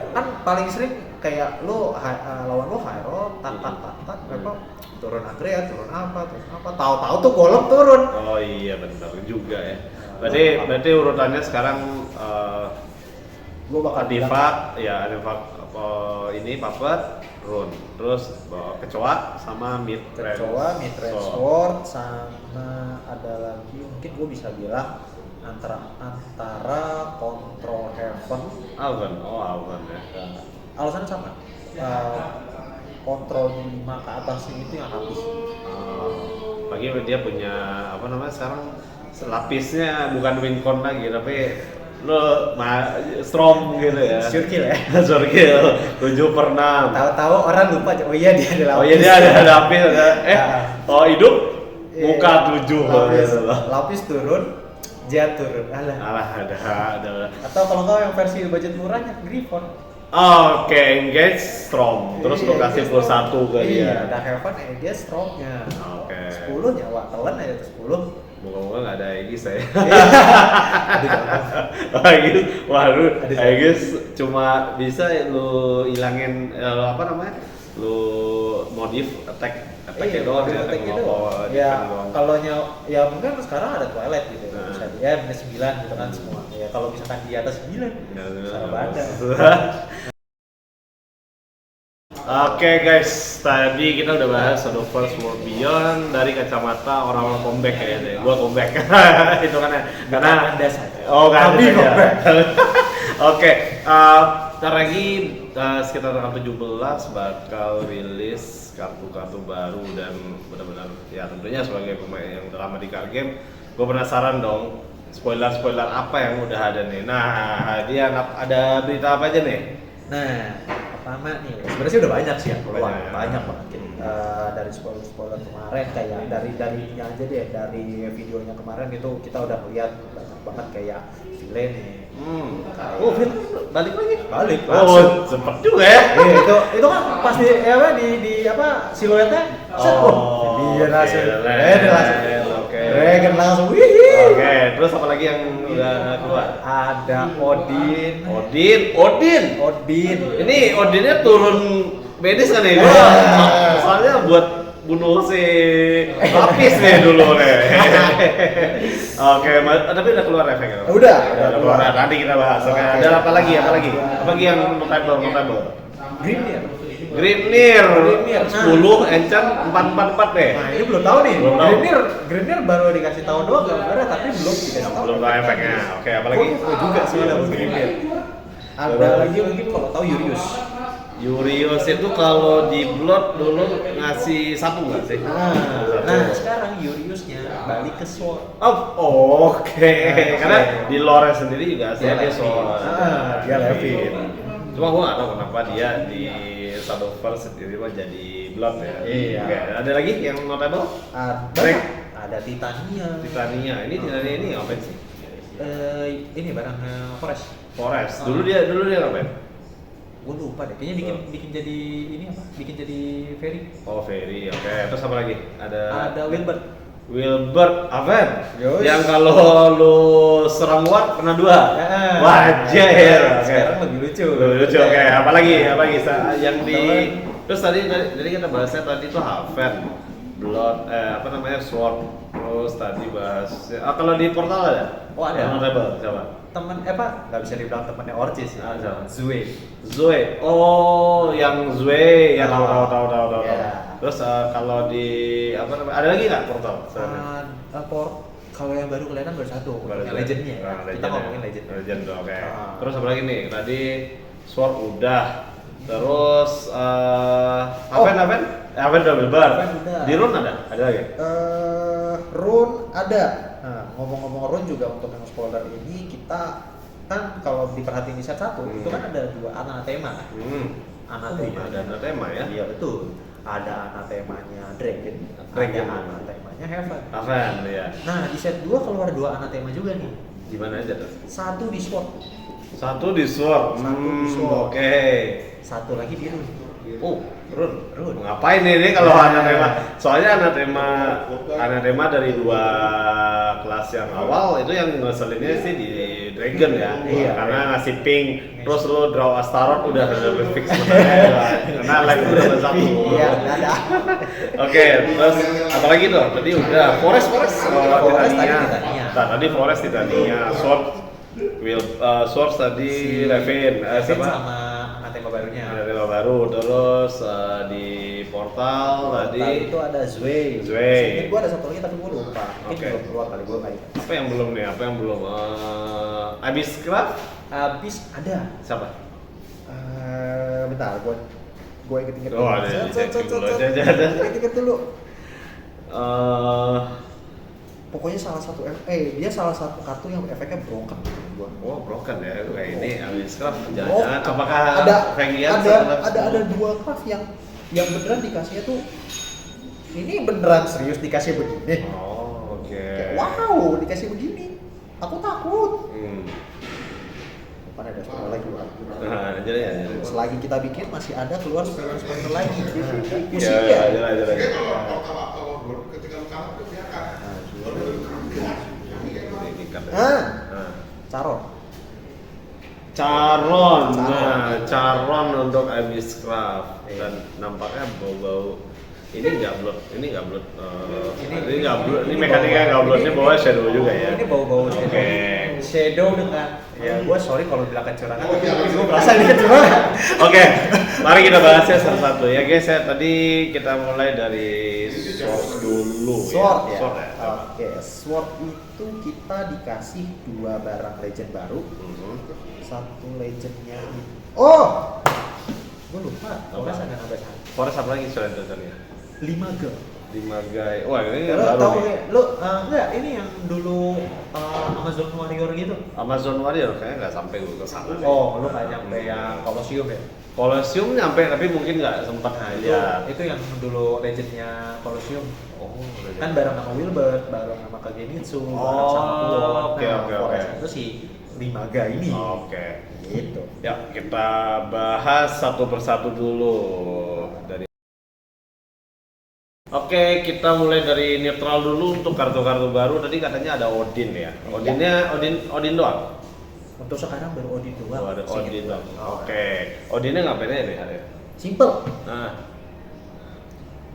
kan paling sering kayak lo lawan lo high roll, tak, apa turun Andrea, turun apa, tahu-tahu tuh golem turun. Oh iya benar juga ya. Berarti urutannya sekarang Gue bakal Artifact, ya Artifact ini Puppet, Rune, terus kecoa sama mid range. kecoa, mid range sword, sama ada lagi mungkin gue bisa bilang antara Control Heaven. Alvan ya. Alasannya sama. Kontrol 5 ke atasnya itu yang habis. Lagi dia punya apa namanya sekarang lapisnya bukan wincon lagi tapi lo strong gitu ya. Sure kill ya. Sure kill 7/6. Tahu-tahu orang lupa. Oh iya dia ada lapis. Oh iya dia ada lapis. Oh hidup muka 7 lapis turun, jet turun. Alah ada. Atau kalau nggak yang versi budget murahnya Griffon. Oke, engage strong. Terus lo kasih plus 1 ke dia. Iya, ada Heaven engage strongnya. Oke. 10 nyawa telan aja tuh 10. Moga-moga nggak ada Aegis saya. Aduh, Aegis, waduh, Aegis cuma bisa lu ilangin apa namanya? Lu modif attack-nya doang ya, attack gitu. ngelopo, Ya, doang. kalau ya mungkin sekarang ada Twilight gitu. Bisa dia minus 9 gitu kan semua. Ya kalau misalkan di atas 9, salah banda. Oke guys, tadi kita udah bahas Shadow Verse World Beyond dari kacamata orang-orang comeback kayaknya deh. Gua comeback. Itu kan ya. Karena oh kan. Tapi comeback. Oke, ntar lagi sekitar tanggal 17 bakal rilis kartu-kartu baru dan benar-benar ya tentunya sebagai pemain yang udah lama di card game, gue penasaran dong spoiler apa yang udah ada nih. Nah, dia ada berita apa aja nih? Nah, pertama nih, sebenarnya sih udah banyak sih yang keluar, banyak banget. Dari spoiler kemarin kayak dari ini aja deh, dari videonya kemarin itu kita udah melihat banyak banget kayak villain nih. Oh, film balik lagi? Balik. Oh, sempet juga ya. Iya, itu kan pas di apa siluetnya. Dia langsung. Oke. Dragon langsung. Oke, terus apa lagi yang udah keluar? Ada Odin. Odin. Ini Odinnya turun medis kan ya? Soalnya buat bunuh si lapis nih dulu nih. Oke, tapi udah keluar efeknya? Udah keluar. Nanti kita bahas. Oke, ada apa lagi? Apa lagi yang notable? Grimnir 10 enchant 444 deh. Nah, ini belum tahu nih. Grimnir baru dikasih tahu doang gambarnya tapi belum dikasih tahu. Belum tahu efeknya. Oke, apa lagi? Juga sih ada Grimnir. Ada lagi mungkin kalau tahu Yurius itu kalau di Blood dulu ngasih satu nggak sih? Nah sekarang Yuriusnya balik ke Sword. Oke. Karena di lore sendiri juga aslinya dia Sword. Dia Levin. Cuma gua nggak tahu kenapa dia di Shadowverse sendiri mah jadi Blood ya. Iya. Oke. Ada lagi yang notable? Ada Titania. Ini Titania ini apa sih? Ini barang Forest. Dulu dia ngapain? Gue lupa deh, kayaknya bikin jadi ini apa? Bikin jadi Ferry. Oh, Ferry. Oke. Terus apa lagi? Ada Wilbert Aven. Yos. Yang kalau lu serang war kena 2. Wajar. Sekarang lebih lucu. Oke. Apalagi yang di terus tadi kita bahasnya tadi tuh Haven. Blood Sword. Terus tadi bahas kalau di portal ada? Oh, ada. Yang notable siapa? Temen nggak bisa dibilang temennya Orchis ya. Zoe. Oh, yang Zoe yang tahu. Yeah. Terus kalau di ada lagi nggak portal? Kalau yang baru kelihatan baru satu, yang legendnya. Kita ngomongin legend. Oke. Terus apa lagi nih? Tadi Sword udah. Terus Aven udah Wilbert. Di Rune ada lagi? Rune ada. Nah, ngomong-ngomong Rune juga untuk yang spoiler ini kita kan kalau diperhatiin di set 1 itu kan ada 2 anathema. Anathema. Ada anathema ya? Iya betul. Ada anathemanya Dragon. Ada anathemanya Heaven. Ya. Nah, di set 2 keluar 2 anathema juga nih. Di mana aja tuh? Satu di Sword. Satu di Sword. Oke. Satu lagi di Rune. Oh, Run. Ngapain ini kalau Anathema? Soalnya Anathema dari 2 kelas yang awal itu yang ngeselinnya sih di Dragon ya. Iya. Karena ngasih ping, terus lo draw Astaroth udah fix menangnya. Karena lag udah satu. Iya, nggak ada. Oke, terus apalagi tuh? Tadi udah Forest Titania. Nah, tadi Forest Titania, Swords tadi Raven, Raven sama Anathema barunya. Ada tema baru, terus di portal tadi itu ada Zwei. Zwei. Gue ada satu lagi tapi gue lupa. Mungkin Oke. belum keluar kali gue kayak. apa yang belum nih? Abysscraft Habis ada. siapa? Bentar, gue inget-inget Oh, ada dicek dulu aja. Inget-inget dulu. Eh, Pokoknya dia salah satu kartu yang efeknya broken menurut gua. oh broken ya, kayak ini Abysscraft. Oh, Jangan-jangan apakah Vengian ada 2 craft yang beneran dikasihnya tuh ini beneran serius dikasih begini. Oh, oke. Kayak, wow, dikasih begini. Aku takut. Depan ada spoiler lagi. Nah, jadi ya. Selagi kita bikin masih ada keluar spoiler lagi. Ya, jalan. Caron. Caron untuk Abysscraft dan nampaknya bau-bau ini nggak blood. Ini mekanika nggak blood, ini bawah shadow juga ya. Ini bau-bau shadow. Oke. Shadow dengan gue sorry kalau bilang kecurangan, tapi gue merasa ini kecurangan. Oke, mari kita bahasnya satu-satu ya guys ya. Tadi kita mulai dari Sword dulu Sword ya. Sword ya. Oke, Sword itu kita dikasih 2 barang legend baru. Satu legendnya gue lupa. Forest ada nambah satu. Forest apa lagi selain tulisannya? 5G. 5 guy. Wah, ini Lo baru tahu nih. enggak ini yang dulu Amazon Warrior gitu. Amazon Warrior kayaknya nggak sampai gue ke sana. Oh, lu nggak nyampe yang Colosseum ya? Colosseum nyampe tapi mungkin nggak sempat aja. Itu yang dulu legendnya Colosseum. Oh, Kan bareng sama Wilbert, bareng sama Kagemitsu, bareng Oh, sama Kuwon. oke, oke. Forest itu si 5G ini. Oke. Gitu. Ya, kita bahas satu persatu dulu dari. Oke, kita mulai dari neutral dulu untuk kartu-kartu baru. Tadi katanya ada Odin ya. Odin doang. Untuk sekarang baru Odin doang. Oh, ada seinget Odin gua. doang. Oke. Odinnya ngapain aja nih? Simple. Nah,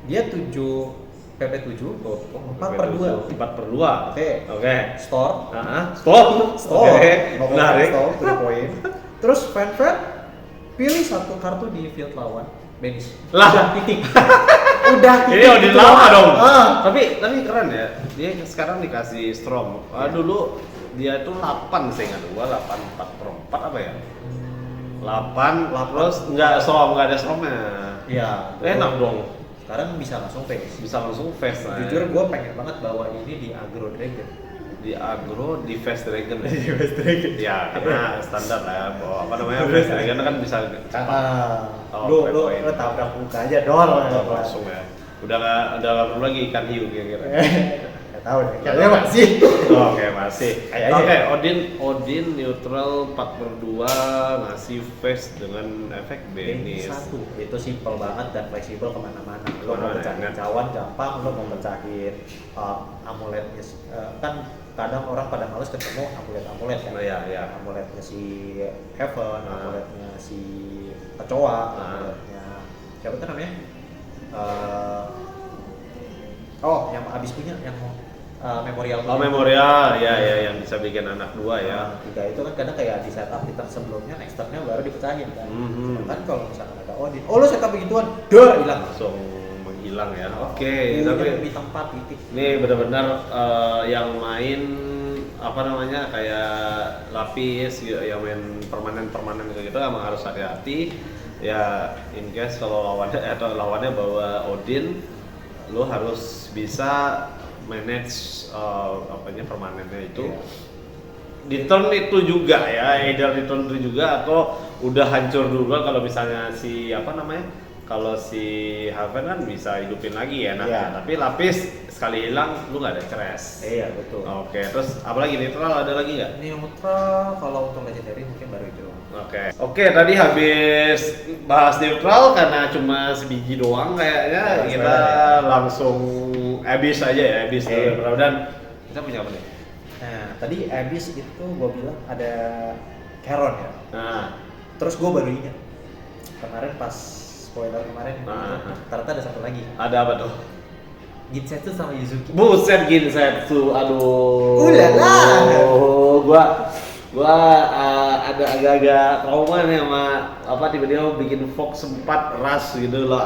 Dia 7 PP7, 4/2. 4/2. Oke. Store. Stop. Oke. Menarik. Store, 2 poin. Terus fan pilih satu kartu di field lawan. Banish. Lah. Udah titik. Udah titik. Ini Odin lama dong. Ah. Tapi keren ya. Dia sekarang dikasih Strom. Dulu dia tuh 8 saya ingat gua 8 4/4 apa ya? 8 terus nggak ada Stromnya. Iya. Enak dong. Sekarang bisa langsung face. Bisa langsung face. Jujur gue pengen banget bawa ini di Agro Dragon. Di Agro di Face Dragon. Di Face Dragon. Ya, karena standar lah ya. Bawa apa namanya? Face Dragon kan bisa Lu tabrak muka aja doang. langsung ya. Udah nggak perlu lagi ikan hiu kira-kira. Nggak tahu deh. Kayaknya masih. Oke, masih. Kayaknya. Oke, Odin neutral 4/2 ngasih face dengan efek Banish. Satu, itu simple banget dan fleksibel kemana-mana. Lo mau Kemana-mana, pecahin kan? cawan gampang, lo mau pecahin amuletnya. Kan kadang orang pada males ketemu amulet kan. Iya. Amuletnya si Heaven, amuletnya si Kecoa, amuletnya siapa tuh namanya? Yang abis punya yang memorial. Oh, memorial, ya yang bisa bikin anak 2 ya. 3 itu kan kadang kayak di setup di turn sebelumnya, next turnnya baru dipecahin kan. Kan kalau misalkan ada Odin, lo setup begituan, hilang. Langsung menghilang ya. Oke, tapi di tempat titik. ini benar-benar yang main apa namanya kayak lapis yang main permanen kayak gitu emang harus hati-hati ya. In case kalau lawannya bawa Odin, lo harus bisa manage permanennya itu di turn itu juga ya, either di turn itu juga atau udah hancur dulu kalau misalnya si kalau si Haven kan bisa hidupin lagi ya, Iya. tapi lapis sekali hilang lu nggak ada crash. Iya betul. Oke, terus apalagi neutral ada lagi nggak? Neutral kalau untuk legendary mungkin baru itu doang. Oke, tadi habis bahas neutral karena cuma sebiji doang kayaknya Ya, kita sebenarnya. langsung Abyss aja ya, Abyss Oke. dulu. Dan kita punya apa nih? Nah tadi Abyss itu gua bilang ada Charon ya. Nah, Terus gua baru ingat kemarin pas spoiler kemarin ternyata ada satu lagi. ada apa tuh? Ginsetsu sama Yuzuki. Buset Ginsetsu, aduh. Ulala. Gua ada agak-agak trauma nih sama apa tiba-tiba bikin Fox 4 rush gitu loh.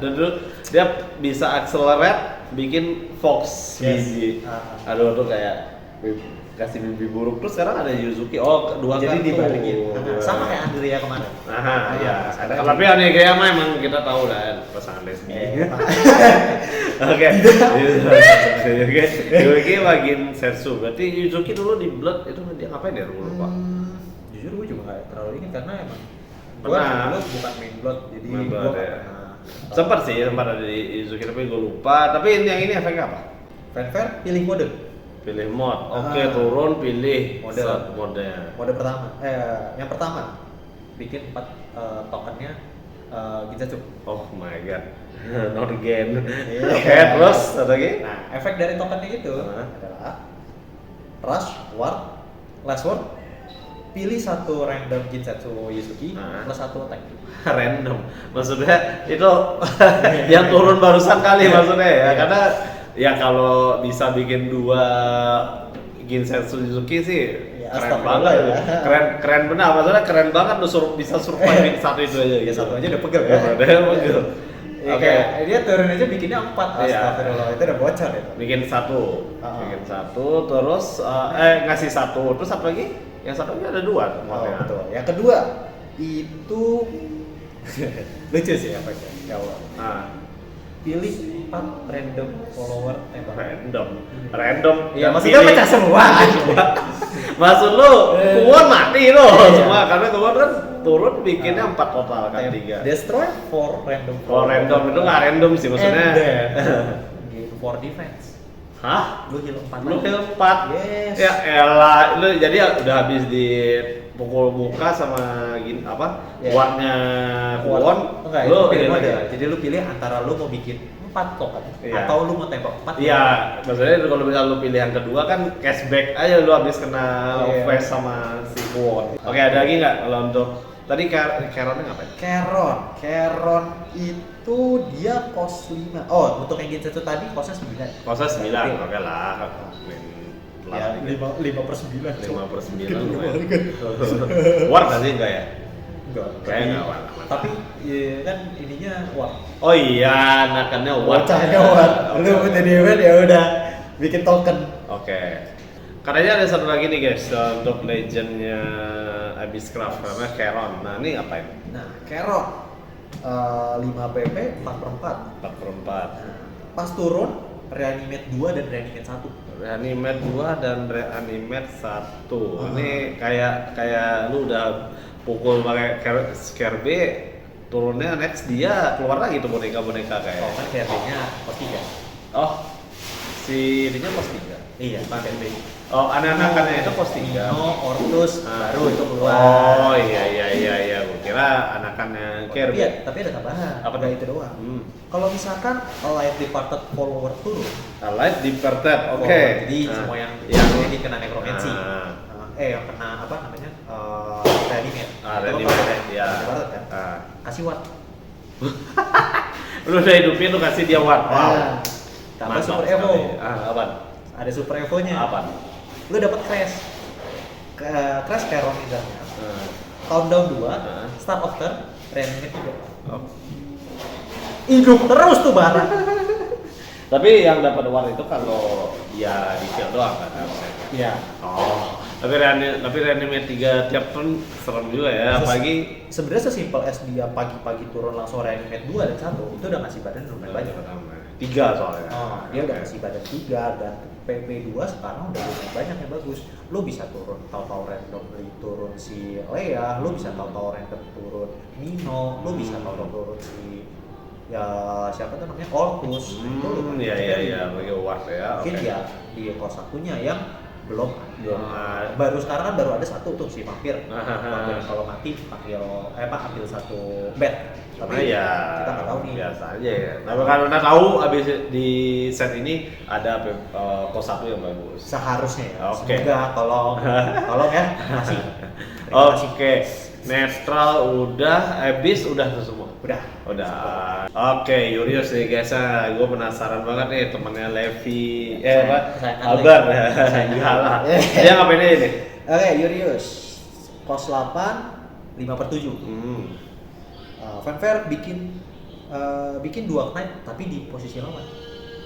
Dulu dia bisa accelerate bikin Fox Yes. biji. Ah. Aduh tuh kayak kasih mimpi buruk. Terus sekarang ada Yuzuki. Oh, kedua Jadi kartu. dibalikin. Sama kayak Andrea kemarin. Iya. sekarang Tapi aneh kayak mah emang kita tahu lah pasangan lesbi. Oke. Oke. Yuzuki makin Setsu. Berarti Yuzuki dulu di Blood itu dia ngapain ya? Gue lupa. Jujur gue juga gak terlalu ingat karena emang Pernah. gue bukan main blood jadi Main gue blood, gak ya. pernah. Sempat sih, sempat ada di Yuzuki tapi gue lupa. Tapi yang ini efeknya apa? Fanfare pilih mode. Pilih mod. Oke, Ah. turun pilih Mode. mode. Mode pertama. Yang pertama bikin 4 tokennya Ginsetsu. Oh my god. Not again. Iya. Oke, terus ada lagi? Nah, efek dari tokennya itu Ah. adalah rush, ward, last word, pilih satu random Ginsetsu Yuzuki Ah. plus satu attack. Random. Maksudnya itu yang turun barusan kali maksudnya ya. Karena ya kalau bisa bikin 2 Ginsetsu Yuzuki sih Ya, keren astagfirullah banget. ya. Keren benar. Maksudnya keren banget lu bisa survive satu itu aja Ya gitu. satu aja udah pegel ya. Udah pegel. Ya, Oke. kayak dia turun aja bikinnya 4. Iya. Astagfirullah, itu udah bocor itu. Bikin satu, Ah. bikin satu, terus ngasih satu, terus satu lagi, yang satu lagi ada 2 Oh, modnya. betul. Yang kedua itu lucu sih efeknya. Ya Allah. Nah, Pilih 4 random follower tembak. random. Iya, Dan maksudnya pilih. pecah semua. Maksud lu, Kuwon mati lo Iya. semua karena Kuwon kan turun bikinnya 4 total kan 3. Destroy 4 random Kalau random itu nggak random sih maksudnya. And then, give 4 defense. Hah? Lu heal 4 Lu heal 4? Yes. Ya elah, lu jadi ya udah habis dipukul muka sama gini apa? Ya. Kuatnya Kuat. Kuwon. Enggak, Lu itu pilih heal mode. lagi. Jadi lu pilih antara lu mau bikin 4 token Iya. atau lu mau tembak 4. Iya, maksudnya kalau misalnya lu pilih yang kedua kan cashback aja lu habis kena Iya. face sama si Kuwon. Oke, ada lagi nggak kalau untuk tadi Charonnya ngapain? Charon itu dia cost 5. Oh, untuk yang Ginsetsu tadi costnya 9. Kosnya 9, Oke. oke lah. Ya, 5/9. 5/9 War nggak sih enggak ya? Enggak. Kayaknya nggak war. Tapi ya kan ininya war. Oh iya, anakannya War. Bocahnya war. Lu jadi event ya udah bikin token. Oke. Katanya ada satu lagi nih guys untuk legendnya Abyss Craft karena Charon. Nah ini ngapain? Nah, Charon 5 PP 4/4. 4/4. Nah, pas turun reanimate 2 dan reanimate 1. Reanimate 2 dan reanimate 1. Ini kayak lu udah pukul pakai scare B, turunnya next dia keluar lagi tuh boneka-boneka kayak. Oh, kan CRB-nya pos 3. Oh, si ininya pos 3. Iya, Bukan. CRB. Oh, anak-anakannya itu pos 3. Nino, Ortus, Ah. baru itu keluar. Oh iya. Gua kira anakannya Tapi, Kirby. tapi ada tambahan. Apa Nggak tuh? itu doang. Hmm. Kalau misalkan Allied Departed follower turun, Allied Departed. Oke. follower, jadi Nah, semua yang kena necromancy. Ah. Yang kena apa namanya? Reanimate. Reanimate, ya. Departed kan? Ah. Kasih watt. Lu udah hidupin lu kasih dia war. Wow. Tambah Mantap Super sekali. Evo. Apaan? Ada Super Evo-nya. Apaan? Lu dapat crash. Crash Charon misalnya. Ah. Countdown 2, Ah. start of turn, reanimate 3. Oh. Hidup terus tuh barang. Tapi yang dapat war itu kalau dia di kill doang kan harusnya. Iya. Oh. Tapi reanimate 3 tiap turn serem juga ya. Apalagi Sebenarnya sesimpel as dia pagi-pagi turun langsung reanimate 2 dan 1 itu udah ngasih badan lumayan banyak. 3 soalnya. Oh, dia udah Oke. ngasih badan 3 dan PP 2 sekarang udah lumayan banyak yang bagus. Lu bisa turun tahu-tahu randomly turun turun si Leia, lu bisa tahu-tahu random turun Nino, lu bisa tahu-tahu turun si ya siapa tuh namanya Orcus. Itu lu kan Iya, bagi Ward ya. mungkin Oke. ya di pos satunya yang belum Belum baru sekarang kan baru ada satu tuh si vampir. Ah. Vampir kalau mati ambil satu bed. Tapi ya kita nggak tahu nih. biasa aja ya. Tapi karena tahu abis di set ini ada pos 1 yang bagus. Seharusnya ya. Oke. Semoga tolong ya masih. Oke, netral udah, abis udah tuh semua. Udah. Oke, Yurius nih guys, gue penasaran banget nih temennya Levi, Sayang Albert, Sayang Galah. Dia ngapain aja nih? Oke, Yurius. Pos 8 5/7. Fanfare bikin 2 knight tapi di posisi lawan.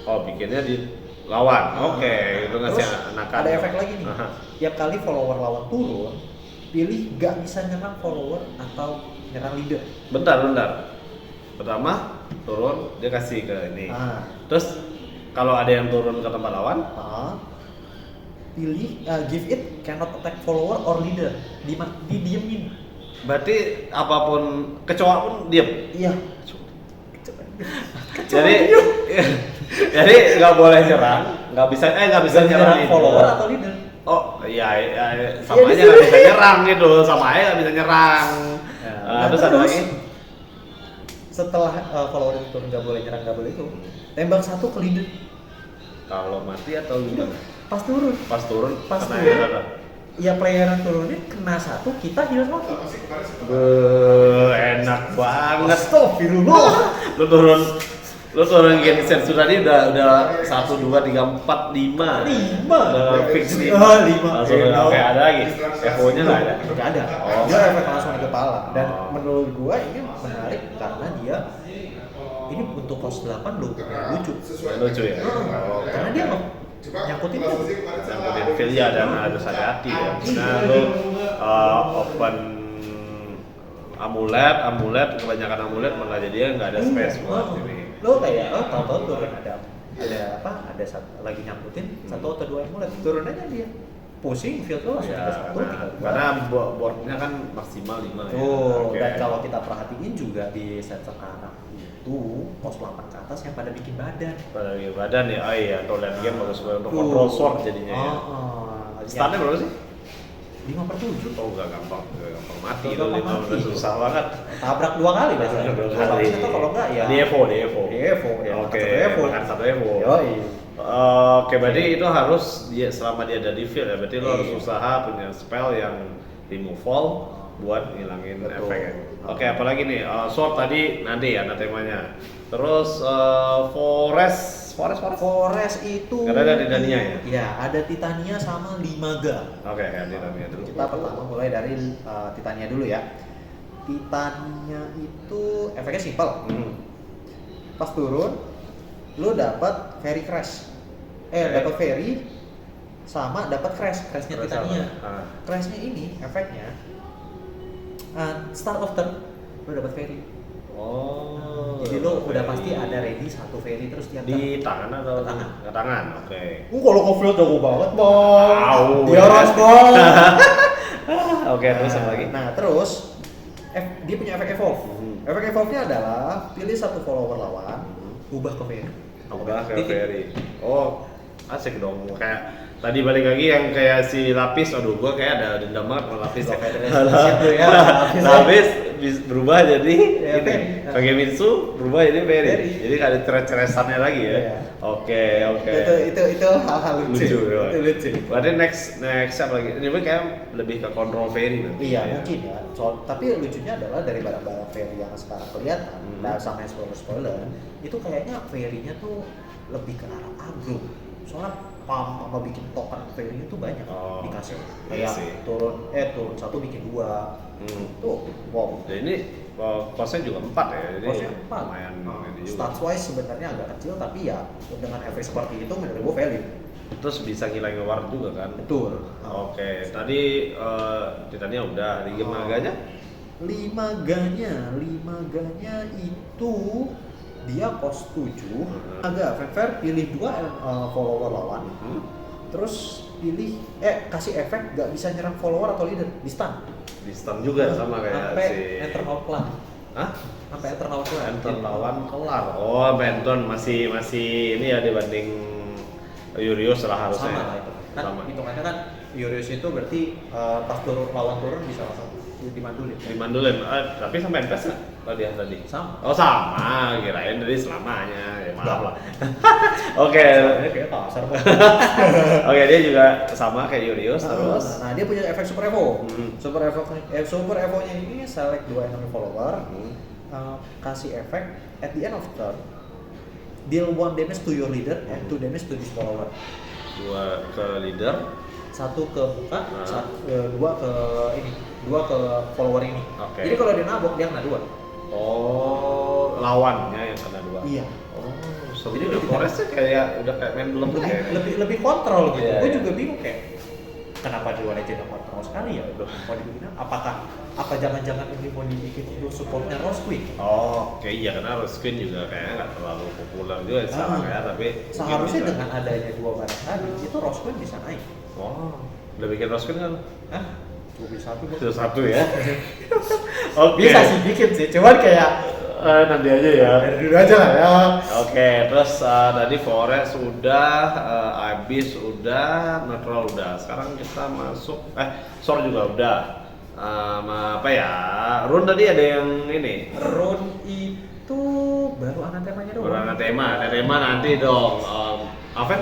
Oh, bikinnya di lawan. Oke, itu ngasih Terus anak ada efek lagi nih. Tiap kali follower lawan turun, pilih gak bisa nyerang follower atau nyerang leader. Bentar. Pertama turun dia kasih ke ini. Terus kalau ada yang turun ke tempat lawan, pilih give it cannot attack follower or leader. Didiemin. berarti apapun kecoa pun diem. Iya. Jadi nggak boleh nyerang, nggak bisa nyerang follower atau leader. Oh iya, sama aja nggak bisa nyerang gitu, sama aja nggak bisa nyerang. Terus ada lagi. Setelah follower itu turun nggak boleh nyerang, nggak boleh itu. Tembak satu ke leader. Kalau mati atau gimana? Pas turun. Ya player yang turunin kena satu, kita heal satu. Enak banget. Astagfirullah. Lu turun Genshin tadi udah 1, 2, 3, 4, 5. Udah fix nih. 5. Langsung kayak ada lagi. Evo-nya nggak ada. Nggak ada. Dia efek langsung di kepala. Dan menurut gua ini menarik karena dia ini untuk pos 8 lucu. Lucu ya. Karena dia nyangkutin Filia dan harus hati-hati ya. Karena lu open amulet kebanyakan amulet malah jadinya nggak ada space buat ini. Lo kayak tahu-tahu turun ada lagi nyangkutin 1 atau 2 amulet, turun aja dia pusing field lo langsung Ya, 1 karena boardnya kan maksimal 5 ya. Dan kalau kita perhatiin juga di set sekarang itu pos 8 ke atas yang pada bikin badan. Badan ya, oh iya, atau late game bagus banget untuk control sword jadinya ya. Startnya berapa sih? 5/7. Oh nggak gampang mati itu 5 udah susah banget. Tabrak 2 kali biasanya. 2 kali. Atau kalau enggak ya Di Evo ya. Oke, Evo. makan 1 Evo. Yoi. Oke, berarti itu harus selama dia ada di field ya, berarti lo harus usaha punya spell yang removal buat ngilangin efeknya. Oke, apalagi nih, sword tadi nanti ya temanya. Terus Forest itu karena ada Titania ya? Iya, ada Titania sama Limaga. Oke, Titania dulu. Kita pertama mulai dari Titania dulu ya. Titania itu efeknya simpel. Pas turun, lu dapat Fairy Crash. Dapat Fairy sama dapat Crashnya Titania. Crashnya ini efeknya start of turn lu dapat Fairy. Jadi lo udah pasti ada ready 1 Fairy terus tiap di tangan atau ke tangan. Oke. Kalau ke field jago banget, Bang. Dia harus Bang. Oke, terus apa lagi? Nah, terus dia punya efek evolve. Efek evolve-nya adalah pilih 1 follower lawan, ubah ke Fairy. Ubah ke Fairy. Oh, asik dong. Kayak tadi balik lagi yang kayak si Lapis, aduh gua kayak ada dendam banget sama Lapis. Lapis berubah jadi ini. Kagemitsu berubah jadi Fairy. Jadi ada ceres-ceresannya lagi ya. Oke. Itu hal-hal lucu. Berarti next apa lagi? Ini kayak lebih ke control Fairy nanti. Iya, mungkin ya. Tapi lucunya adalah dari barang-barang Fairy yang sekarang kelihatan, sama spoiler, itu kayaknya Fairy-nya tuh lebih ke arah agro. Soalnya pump sama bikin token Fairy itu banyak dikasih. Kayak turun 1 bikin 2. Tuh, wow. Jadi ini kosnya juga 4 ya. Jadi kosnya 4. Lumayan ini juga. Stats wise sebenarnya agak kecil tapi ya dengan efek seperti itu menurut gue value. Terus bisa ngilangin ward juga kan? Betul. Oke, tadi Titania udah, Limaganya? Limaganya itu dia cost 7. Agak fair pilih 2 follower lawan. Terus pilih kasih efek nggak bisa nyerang follower atau leader, di stun. Di stun juga sama kayak sampai si Eternal Clan. Hah? Sampai Eternal Clan. Enter lawan kelar. Oh, Benton masih ini ya dibanding Yurius lah harusnya. Sama lah itu. Kan Sama. hitungannya kan Yurius itu berarti pas lawan turun bisa langsung dimandulin. Dimandulin, tapi sampai NPS nggak tadi? Sama. Oh sama, kirain dari selamanya, ya maaf lah. Oke, Soalnya kayak kasar banget. oke dia juga sama kayak Yurius terus. Nah, dia punya efek Super Evo. Hmm. Super Evo-nya ini select 2 enemy follower, Hmm. kasih efek at the end of turn, deal 1 damage to your leader and 2 damage to this follower. 2 ke leader, 1 ke muka, Nah. 2 ke follower ini. Oke. Jadi kalau dia nabok dia kena 2. oh lawannya yang kena 2. Iya. Oh, seru Jadi juga. lebih- Forestnya kayak udah kayak main belum tuh kayak. lebih kontrol gitu. Iya, Gue iya. juga bingung kayak kenapa Dewa Legend kontrol sekali ya? Mau dibikin apa jangan-jangan ini mau dibikin itu supportnya Rose Queen? Oh, oke iya karena Rose Queen juga kayaknya nggak terlalu populer juga sekarang ya, tapi Seharusnya mungkin bisa. dengan adanya 2 barang tadi itu Rose Queen bisa naik. Oh, udah bikin Rose Queen kan? Hah? Cuma bisa satu Bos. Itu satu ya. Oke. Bisa sih bikin sih, cuman kayak Nanti aja ya. dari dulu aja lah ya. Oke, terus tadi Forest udah, Abyss udah, Neutral udah. Sekarang kita masuk, Sword juga udah. Apa ya? Rune tadi ada yang ini. Rune itu baru anatemanya doang. Orang tema nanti dong. Aven,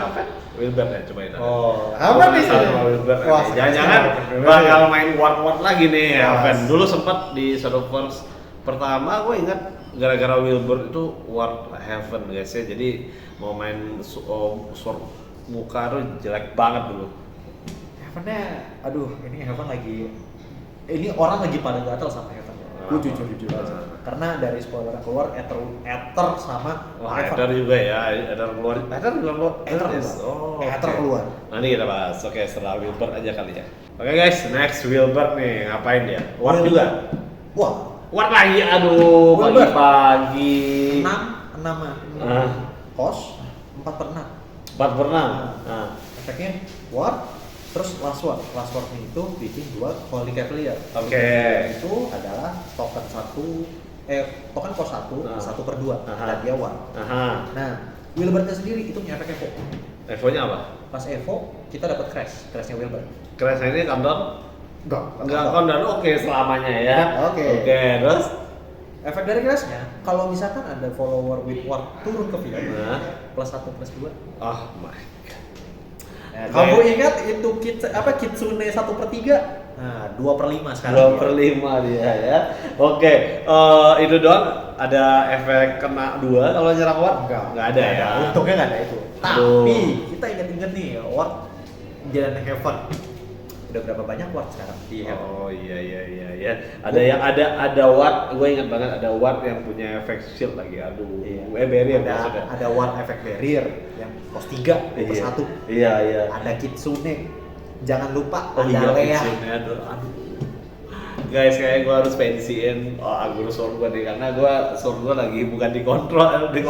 Wilbert ya coba itu. Oh, apa nih? Wilbert. Wah, Jangan-jangan sekarang. bakal main Ward lagi nih Yes. Aven. Dulu sempat di Shadowverse pertama gue ingat gara-gara Wilbert itu Ward Heaven guys ya. Jadi mau main sword muka tuh jelek banget dulu. Heaven-nya, aduh ini Heaven lagi, ini orang lagi pada gatel sama Heaven. Gue jujur aja. Karena dari spoiler yang keluar, Ether sama Wah, Heaven. Ether juga ya, Ether keluar. Ether keluar. Ether is- keluar. Oh, Ether oke. keluar. Nanti kita bahas. Oke, setelah Wilbert aja kali ya. Oke guys, next Wilbert nih, ngapain dia? Ward juga. Wah, Ward lagi, aduh, Wilbert. pagi-pagi. 6 kos 4/6. 4/6. Nah, Efeknya Ward, terus last wordnya itu bikin 2 Holy Cavalier. Oke. Itu adalah token token kos 1, Nah. 1/2 Aha. dan dia Ward. aha. Nah, Wilbertnya sendiri itu punya efek Evo. Evonya apa? Pas Evo kita dapat crashnya Wilbert. Crash ini countdown? Enggak Countdown, oke selamanya ya. Oke. Oke, terus? Efek dari crashnya, kalau misalkan ada follower with Ward turun ke field, Nah. +1/+2. Oh my god. Nah, kamu ingat itu Kitsune 1/3? Nah, 2/5 sekarang. 2/5 dia ya. Oke, itu doang. Ada efek kena 2 kalau nyerang Ward? Nggak ada ya. Untungnya nggak ada itu. Aduh. Tapi kita ingat-ingat nih, Ward jalan Heaven. Udah berapa banyak Ward sekarang di Heaven? Oh iya. Ada yang ada Ward, gue ingat banget ada Ward yang punya efek shield lagi. Aduh. Barrier maksudnya. ada Ward efek barrier yang pos 3, pos 1. Iya. Ada Kitsune. Jangan lupa Oh ada iya, Lea. Kitsune, aduh. Guys, kayak gue harus pensiin Agurus Sword gue nih karena Sword gue lagi bukan dikontrol tapi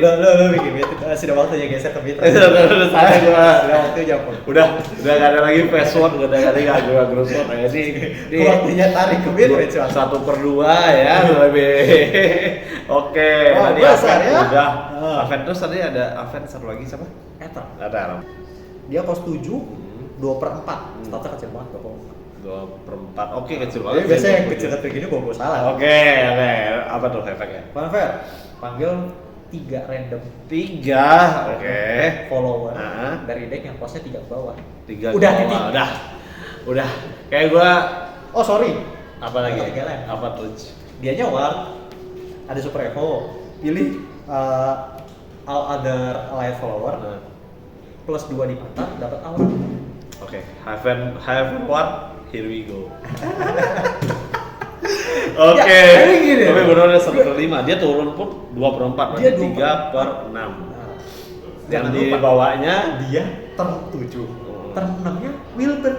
Lo bikin itu sudah waktunya geser ke Mitra. Udah saatnya gua. Sudah waktunya jempol. udah gak ada lagi password, udah gak ada lagi Agurus Sword ya ini Waktunya tarik ke Mitra cuy. 1/2 ya lebih. Oke, Oh, tadi besar Aven ya. udah. Ah. Aven terus tadi ada Aven satu lagi siapa? Ether. Ada Dia pos 7, 2/4. Startnya kecil banget Bapak. 2/4. Oke, kecil Jadi banget. biasanya yang kecil-kecil gini gue salah. Oke, apa tuh efeknya? Fanfare, panggil 3 random 3, oke. follower Nah. dari deck yang posnya 3 ke bawah. 3 Udah, titik. Udah. Kayak gua Oh sorry, apa lagi? Ada 3 lain. Apa tuh? dianya Ward, ada Super Evo, pilih all other allied follower, Nah, plus 2 di mata, dapat aura. Oke, Haven what? Here we go. Oke. Ya, ini gini. Tapi benar-benar 1/5. Dia turun pun 2/4, Dia berarti 3/6. Nah, Yang jangan di lupa, bawahnya dia turn 7, turn 6-nya Wilbert.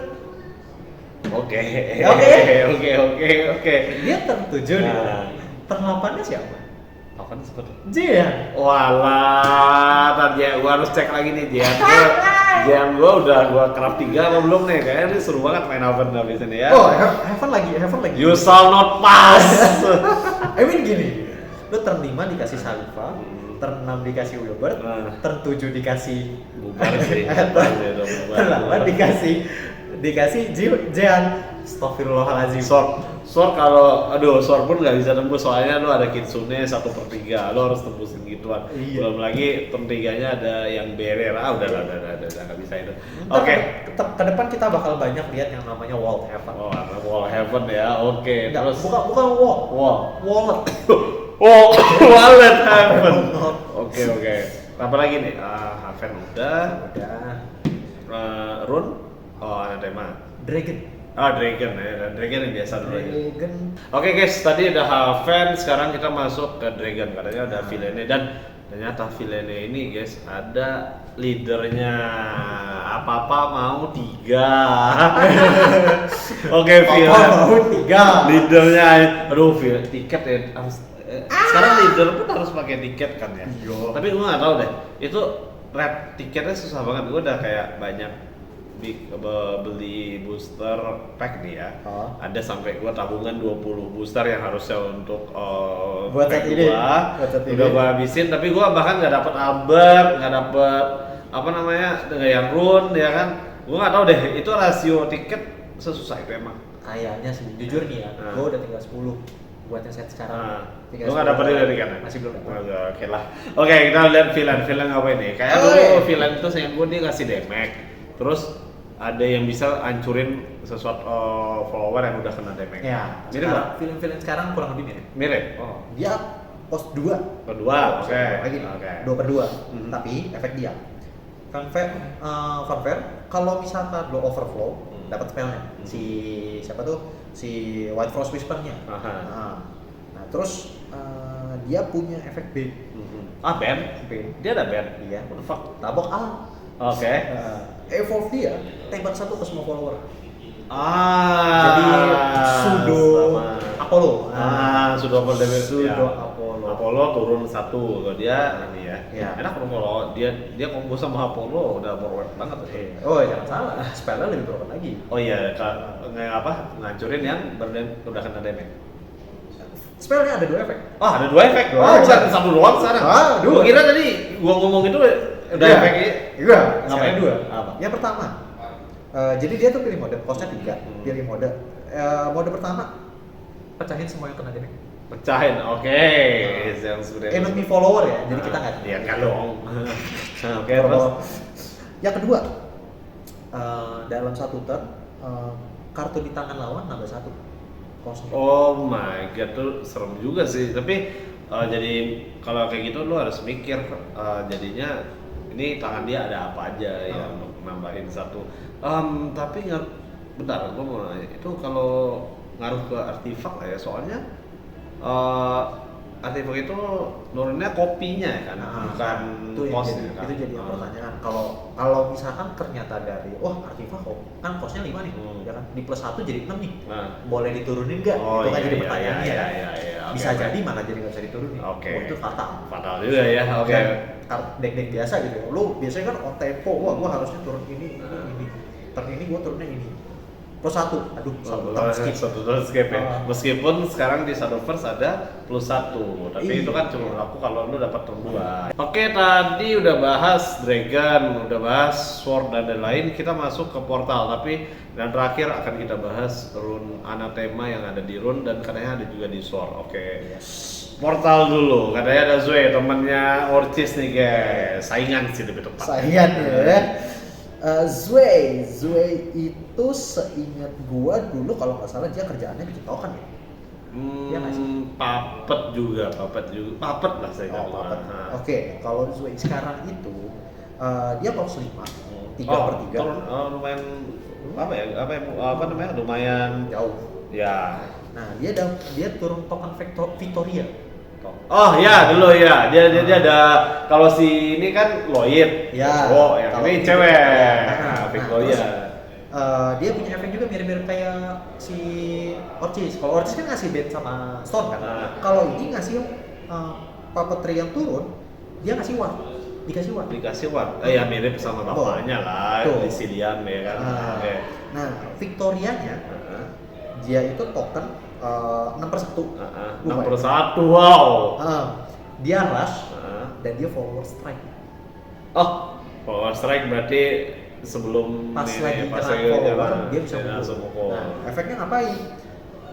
Oke. Oke. Oke. Dia turn 7 nih. Nah. Turn 8-nya siapa? Apa nih seperti? Jian. Walah, tadi ya gua harus cek lagi nih Jian. Jangan gua craft 3 apa belum nih? Kayaknya ini seru banget main Haven habis ini ya. Oh, Heaven lagi. You shall not pass. I mean gini, lu turn 5 dikasih Saliva, turn 6 dikasih Wilbert, turn 7 dikasih Bubar sih. turn 8 dikasih Jean. Astagfirullahaladzim. Sword kalau sword pun nggak bisa tembus soalnya lu ada Kitsune 1/3, lu harus tembusin gituan. Iya. Belum lagi turn 3-nya ada yang barrier. Udah nggak bisa itu. Oke. Oke. Ke depan kita bakal banyak lihat yang namanya Wall Heaven. Oh, ada Wall Heaven ya. Oke. Enggak, Terus bukan wallet. Oh, Wallet Heaven. Oke. Apa lagi nih? Heaven udah. Rune. Oh, ada tema. Dragon Dragon yang biasa dulu aja. Dragon. Oke guys, tadi udah Haven, sekarang kita masuk ke Dragon. Katanya ada villainnya dan ternyata villainnya ini guys ada leadernya. Apa-apa mau 3. Oke, villain. Mau 3. Leadernya, villain tiket ya harus. Sekarang leader pun harus pakai tiket kan ya. Iya. Tapi gua nggak tahu deh. Itu red tiketnya susah banget. Gua udah kayak banyak beli booster pack nih ya. Ada sampai gua tabungan 20 booster yang harusnya untuk buat pack saat ini. Udah gua habisin, tapi gua bahkan nggak dapet Albert, nggak dapet apa namanya yang Rune ya kan. Gua nggak tahu deh itu rasio tiket sesusah itu emang. Kayaknya sih jujur nih ya, gua udah tinggal 10 buat yang set sekarang. Lu nggak dapet dari kan? Masih belum dapet. Oke lah. Oke, kita lihat villain apa ini. Kayak dulu villain itu seingat gua dia kasih damage. Terus ada yang bisa hancurin sesuatu follower yang udah kena damage. Ya, Mirip nggak? Film-film sekarang kurang lebih mirip. Mirip. Oh. Dia pos 2. Kedua, oke. Lagi 2/2. Tapi efek dia. Funfair, kalau misalkan lo overflow, dapat spellnya. Siapa tuh? Si White Frost Whisper-nya. Nah, terus dia punya efek B. Ben? Dia ada Ben? Iya. What the fuck? Tabok A. Oke. Evolve dia, tembak 1 ke semua follower. Jadi Pseudo Apollo. Pseudo Apollo damage. Pseudo Apollo. Apollo turun 1 kalau dia ini ya. Iya. Enak kalau dia combo sama Apollo udah forward banget. Oh, jangan salah. Spellnya lebih broken lagi. Oh iya, ngancurin yang udah kena damage. Spellnya ada 2 efek. Oh, ada 2 efek. Bukan satu doang sekarang. Gua kira tadi gua ngomong itu udah efeknya. Iya, Ngapain? 2. Apa? Yang pertama, jadi dia tuh pilih mode, costnya 3. Pilih mode. Mode pertama, pecahin semua yang kena damage. Pecahin, oke. Yang sudah. Enemy follower ya, jadi kita nggak. Iya kan dong. Oke, terus. Yang kedua, dalam satu turn, kartu di tangan lawan nambah 1. Kosong. Oh my god, tuh serem juga sih. Tapi jadi kalau kayak gitu lu harus mikir jadinya ini tangan dia ada apa aja ya untuk nambahin 1. Tapi bentar, gua mau nanya. Itu kalau ngaruh ke artifak lah ya, soalnya artifak itu nurunnya kopinya kan, bukan costnya kan. Itu jadi pertanyaan. Kalau misalkan ternyata dari artifak kok kan costnya 5 nih, ya kan di plus 1 jadi 6 nih, boleh diturunin nggak? Itu kan jadi pertanyaannya ya. Bisa jadi malah jadi nggak bisa diturunin. Itu fatal juga ya. Oke. Deck biasa gitu. Lu biasanya kan on tempo, gua harusnya turun ini. Turn ini gua turunnya ini. Plus 1, satu skip ya. Meskipun sekarang di Shadowverse ada plus 1, tapi itu kan cuma berlaku kalau lu dapat turn 2. Oke, tadi udah bahas Dragon, udah bahas Sword dan lain-lain. Kita masuk ke portal, tapi dan terakhir akan kita bahas rune Anathema yang ada di rune dan katanya ada juga di Sword. Oke. Portal dulu, katanya ada Zue, temennya Orchis nih guys. Saingan sih lebih tepat. Saingan ya. Zue itu seingat gua dulu kalau nggak salah dia kerjaannya bikin token ya. Iya nggak sih? Papet lah saya papet. Oke, kalau Zue sekarang itu dia plus 5, 3/3. Lumayan lumayan jauh. Ya. Nah dia turun token Victoria. Oh ya dulu ya dia ada kalau si ini kan Lloyd ya, cowok yang ini cewek Victoria. Dia punya efek juga mirip-mirip kayak si Orchis. Kalau Orchis kan ngasih bait sama Stone kan. Kalau ini ngasih puppetry yang turun, dia ngasih war. dikasih ward. Dikasih ward. Ya mirip sama bapaknya lah, Tuh. di Silian ya kan. Oke. Nah, Victorianya dia itu token 6/1. 6/1, wow. Dia rush dan dia forward strike. Oh, forward strike berarti sebelum Pas ini, lagi pas nyerang lagi forward nyerang, dia bisa dia langsung mukul. mukul. Nah, efeknya ngapain?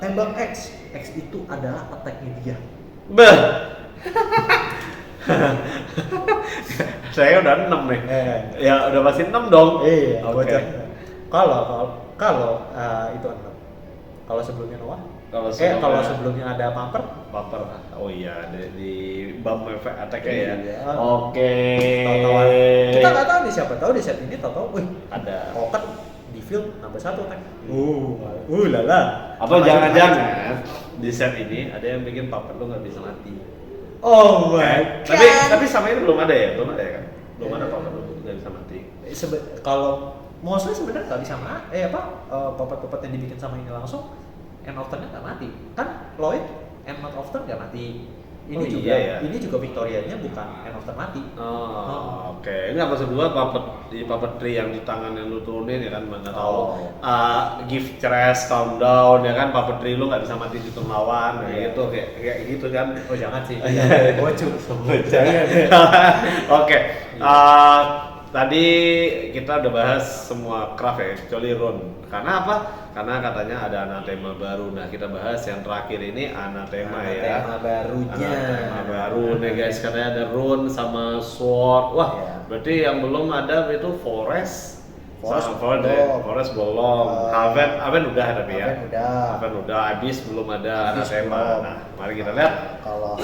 Tembak X itu adalah attack-nya dia. Beh. Saya udah 6 nih. Ya udah pasti 6 dong. Iya, Oke. Kalau itu 6. Kalau sebelumnya Noah? Kalau sebelumnya ada Pamper? Bumper. Oh iya, di bump efek attack-nya ya. Iya. Oke. Tahu-tahuan. Kita nggak tahu nih siapa tahu di set ini tahu-tahu, wih Ada. token di field nambah 1 attack. Lala. Atau jangan-jangan di set ini ada yang bikin Pumper lu nggak bisa mati. Oh my god. Tapi sama ini belum ada ya kan? Belum ada Pumper lu nggak bisa mati. Kalau mostly sebenarnya nggak bisa puppet yang dibikin sama ini langsung end of turn-nya nggak mati. Kan Lloyd end of turn nggak mati. Ini juga Victorianya bukan end of turn mati. Oke. Enggak, maksud gua puppetry yang di tangan yang lu turunin ya kan, mana tahu give stress, calm down ya kan, puppetry lu nggak bisa mati di turn lawan gitu kayak gitu kan. Oh jangan sih. Bocor. Oke. Tadi kita udah bahas semua craft ya, kecuali rune. Karena apa? Karena katanya ada anatema baru. Nah, kita bahas yang terakhir ini anatema ya. Anatema barunya. Anatema baru nih guys, katanya ada rune sama sword. Wah, berarti yang belum ada itu forest. Forest belum. Haven udah tapi ya. Haven udah. Abyss belum ada anatema. Nah, mari kita lihat. Kalau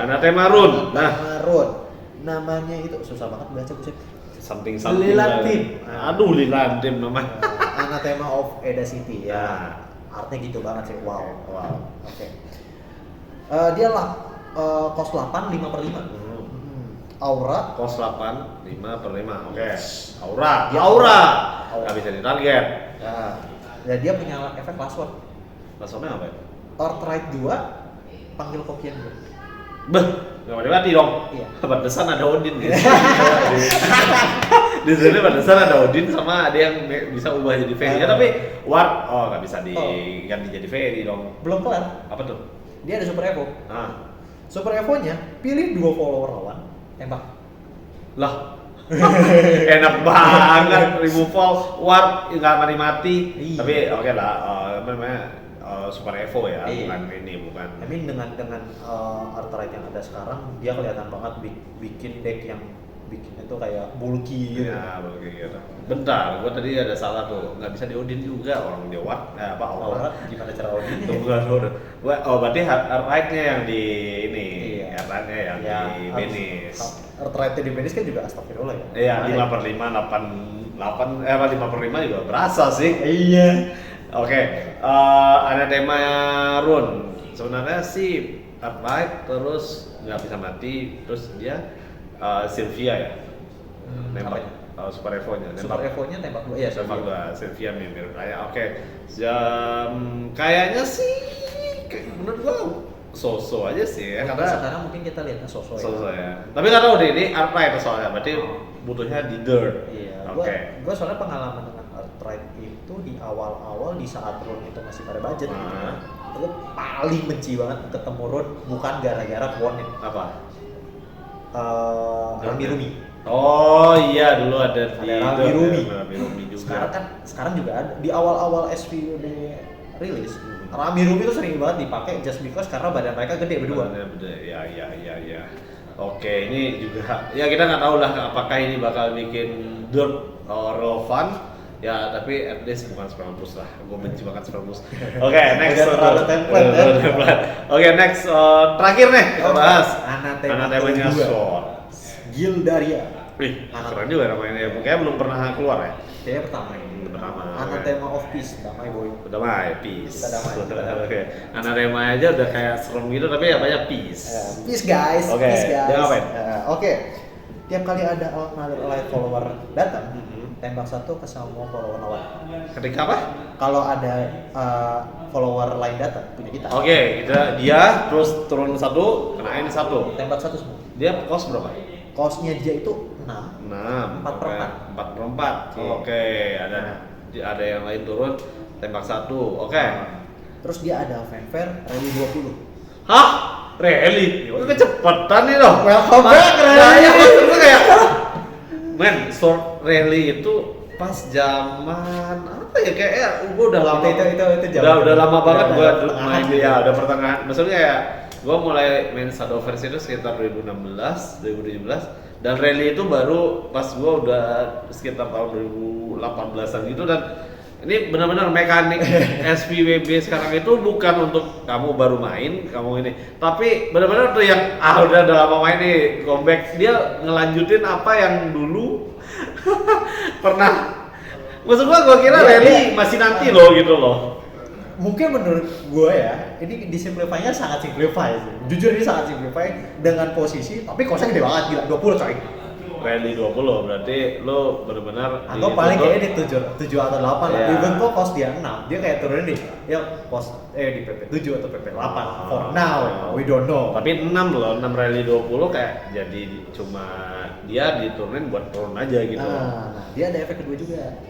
Anatema rune. Rune. Namanya itu susah banget baca buset. Something Lilantim. Aduh, Lilantim namanya. Anatema of Eda City ya. Artinya gitu banget sih. Wow. Oke. Dia cost 8 5/5. Aura Cost 8 5/5. Oke. Aura. Nggak bisa ditarget. Ya dia punya efek last word. Langsungnya apa ya? Earthright 2 panggil kopian gue. Nggak mati dong. Iya. Pantesan ada Odin gitu. Di sini pantesan ada Odin sama ada yang bisa ubah jadi fairy. Ya, tapi ward nggak bisa diganti jadi fairy dong. Belum kelar. Apa tuh? Dia ada super evo. Super evo-nya pilih 2 follower lawan, tembak. Lah. Enak banget removal ward nggak mati. Iya. Tapi oke lah, apa namanya? Super Evo ya, bukan. Tapi dengan Earthright yang ada sekarang, dia kelihatan banget bikin deck yang bikinnya tuh kayak bulky gitu. Ya, bulky gitu. Bentar, gua tadi ada salah tuh, nggak bisa di Odin juga orang dia Aura, gimana cara Odin? Berarti Earthright-nya yang di ini, Earthright-nya yang di Venice. Earthright-nya di Venice kan juga astagfirullah ya. Iya, 5/5, 5/5 juga berasa sih. Iya. Oke, anatema rune sebenarnya sih Earthlight terus nggak bisa mati, terus dia Sylvia ya, nembak Super Evo-nya. Super Evo-nya tembak 2 ya. Sylvia mirip kayak kayaknya sih menurut gua so-so aja sih ya, karena sekarang mungkin kita lihatnya so-so ya. Tapi karena udah ini Earthlight soalnya, berarti butuhnya di dirt. Iya. Oke. Gua soalnya pengalaman dengan Earthright itu di awal-awal di saat rune itu masih pada budget gitu. Gue paling benci banget ketemu rune bukan gara-gara kuonnya. Apa? Rami. Oh iya, dulu ada di Rami juga. Sekarang juga ada di awal-awal SVOD rilis. Rami itu sering banget dipakai just because karena badan mereka gede berdua. Ya. Oke, ini juga ya kita nggak tahu lah apakah ini bakal bikin dirt relevan. Ya, tapi at least bukan Spellboost lah. Gue benci banget Spellboost. Oke, next. Oke, next. Terakhir nih kita bahas Anatemanya Sword. Gildaria. Wih, keren juga namanya. Kayaknya belum pernah keluar ya. Kayaknya pertama. Anatema of Peace, damai boy. Damai, peace. Kita damai. Oke. Anatema aja udah kayak serem gitu, tapi ya banyak peace. Peace guys. Oke. Dia ngapain? Oke. Tiap kali ada live follower datang, tembak 1 ke semua follower lawan. Ketika apa? Kalau ada follower lain datang punya kita. Oke, dia terus turun 1, kenain 1. Tembak 1 semua. Dia cost berapa? Cost-nya dia itu 6. 6. 4/4. 4/4. Oke, ada yang lain turun tembak 1. Oke. Terus dia ada fanfare rally 20. Hah? Rally? Itu kecepatan nih loh. Welcome back, rally. Ya, maksudnya kayak men, short rally itu pas zaman apa ya, kayaknya gua udah lama. Itu udah lama banget gua pertengahan main dia, udah pertengahan. Maksudnya kayak gua mulai main Shadowverse itu sekitar 2016, 2017 dan rally itu baru pas gua udah sekitar tahun 2018-an gitu. Dan ini benar-benar mekanik SPWB sekarang itu bukan untuk kamu baru main, kamu ini, tapi benar-benar tuh yang udah lama main nih, comeback, dia ngelanjutin apa yang dulu pernah. Maksud gua kira rally masih nanti loh gitu loh. Mungkin menurut gue ya, ini disimplify-nya sangat simplify sih. Jujur ini sangat simplify dengan posisi, tapi kosnya gede banget, gila 20 coy. Rally 20 berarti lo benar-benar Atau paling kayaknya di 7 atau 8 lah. Yeah. Even kok cost dia 6, dia kayak turunin di ya cost di PP 7 atau PP 8 for now, we don't know. Tapi 6 loh, 6 rally 20 kayak jadi cuma dia diturunin buat turun aja gitu. Nah, dia ada efek kedua juga.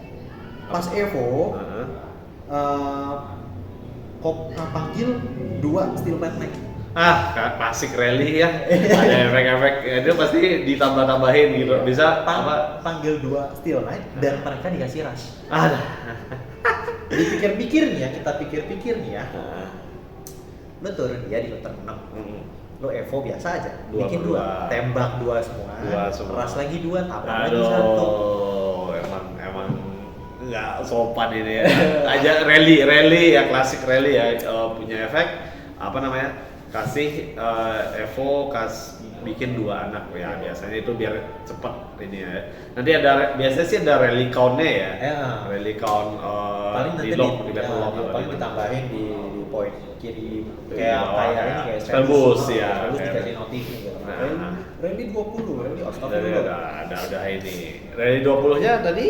Pas Evo, panggil 2 steel magnate. Klasik rally ya. Ada efek-efek, itu pasti ditambah-tambahin gitu. Bisa Panggil 2 steel knight dan mereka dikasih rush. Dipikir-pikir nih ya, kita pikir-pikir nih ya. Lo turun dia di turn 6. Lo Evo biasa aja, bikin 2, tembak 2 semua. Rush lagi 2, tabrak lagi 1. Emang nggak sopan ini ya. Aja rally ya, klasik rally ya, punya efek apa namanya, kasih Evo bikin 2 anak ya, biasanya itu biar cepet ini ya. Nanti biasanya sih ada rally count-nya ya. Rally count paling di nanti lock, paling ditambahin di poin kiri kayak ini kayak Spellboost ya. dikasih notif gitu. Rally 20, rally Ada ini. Rally 20-nya tadi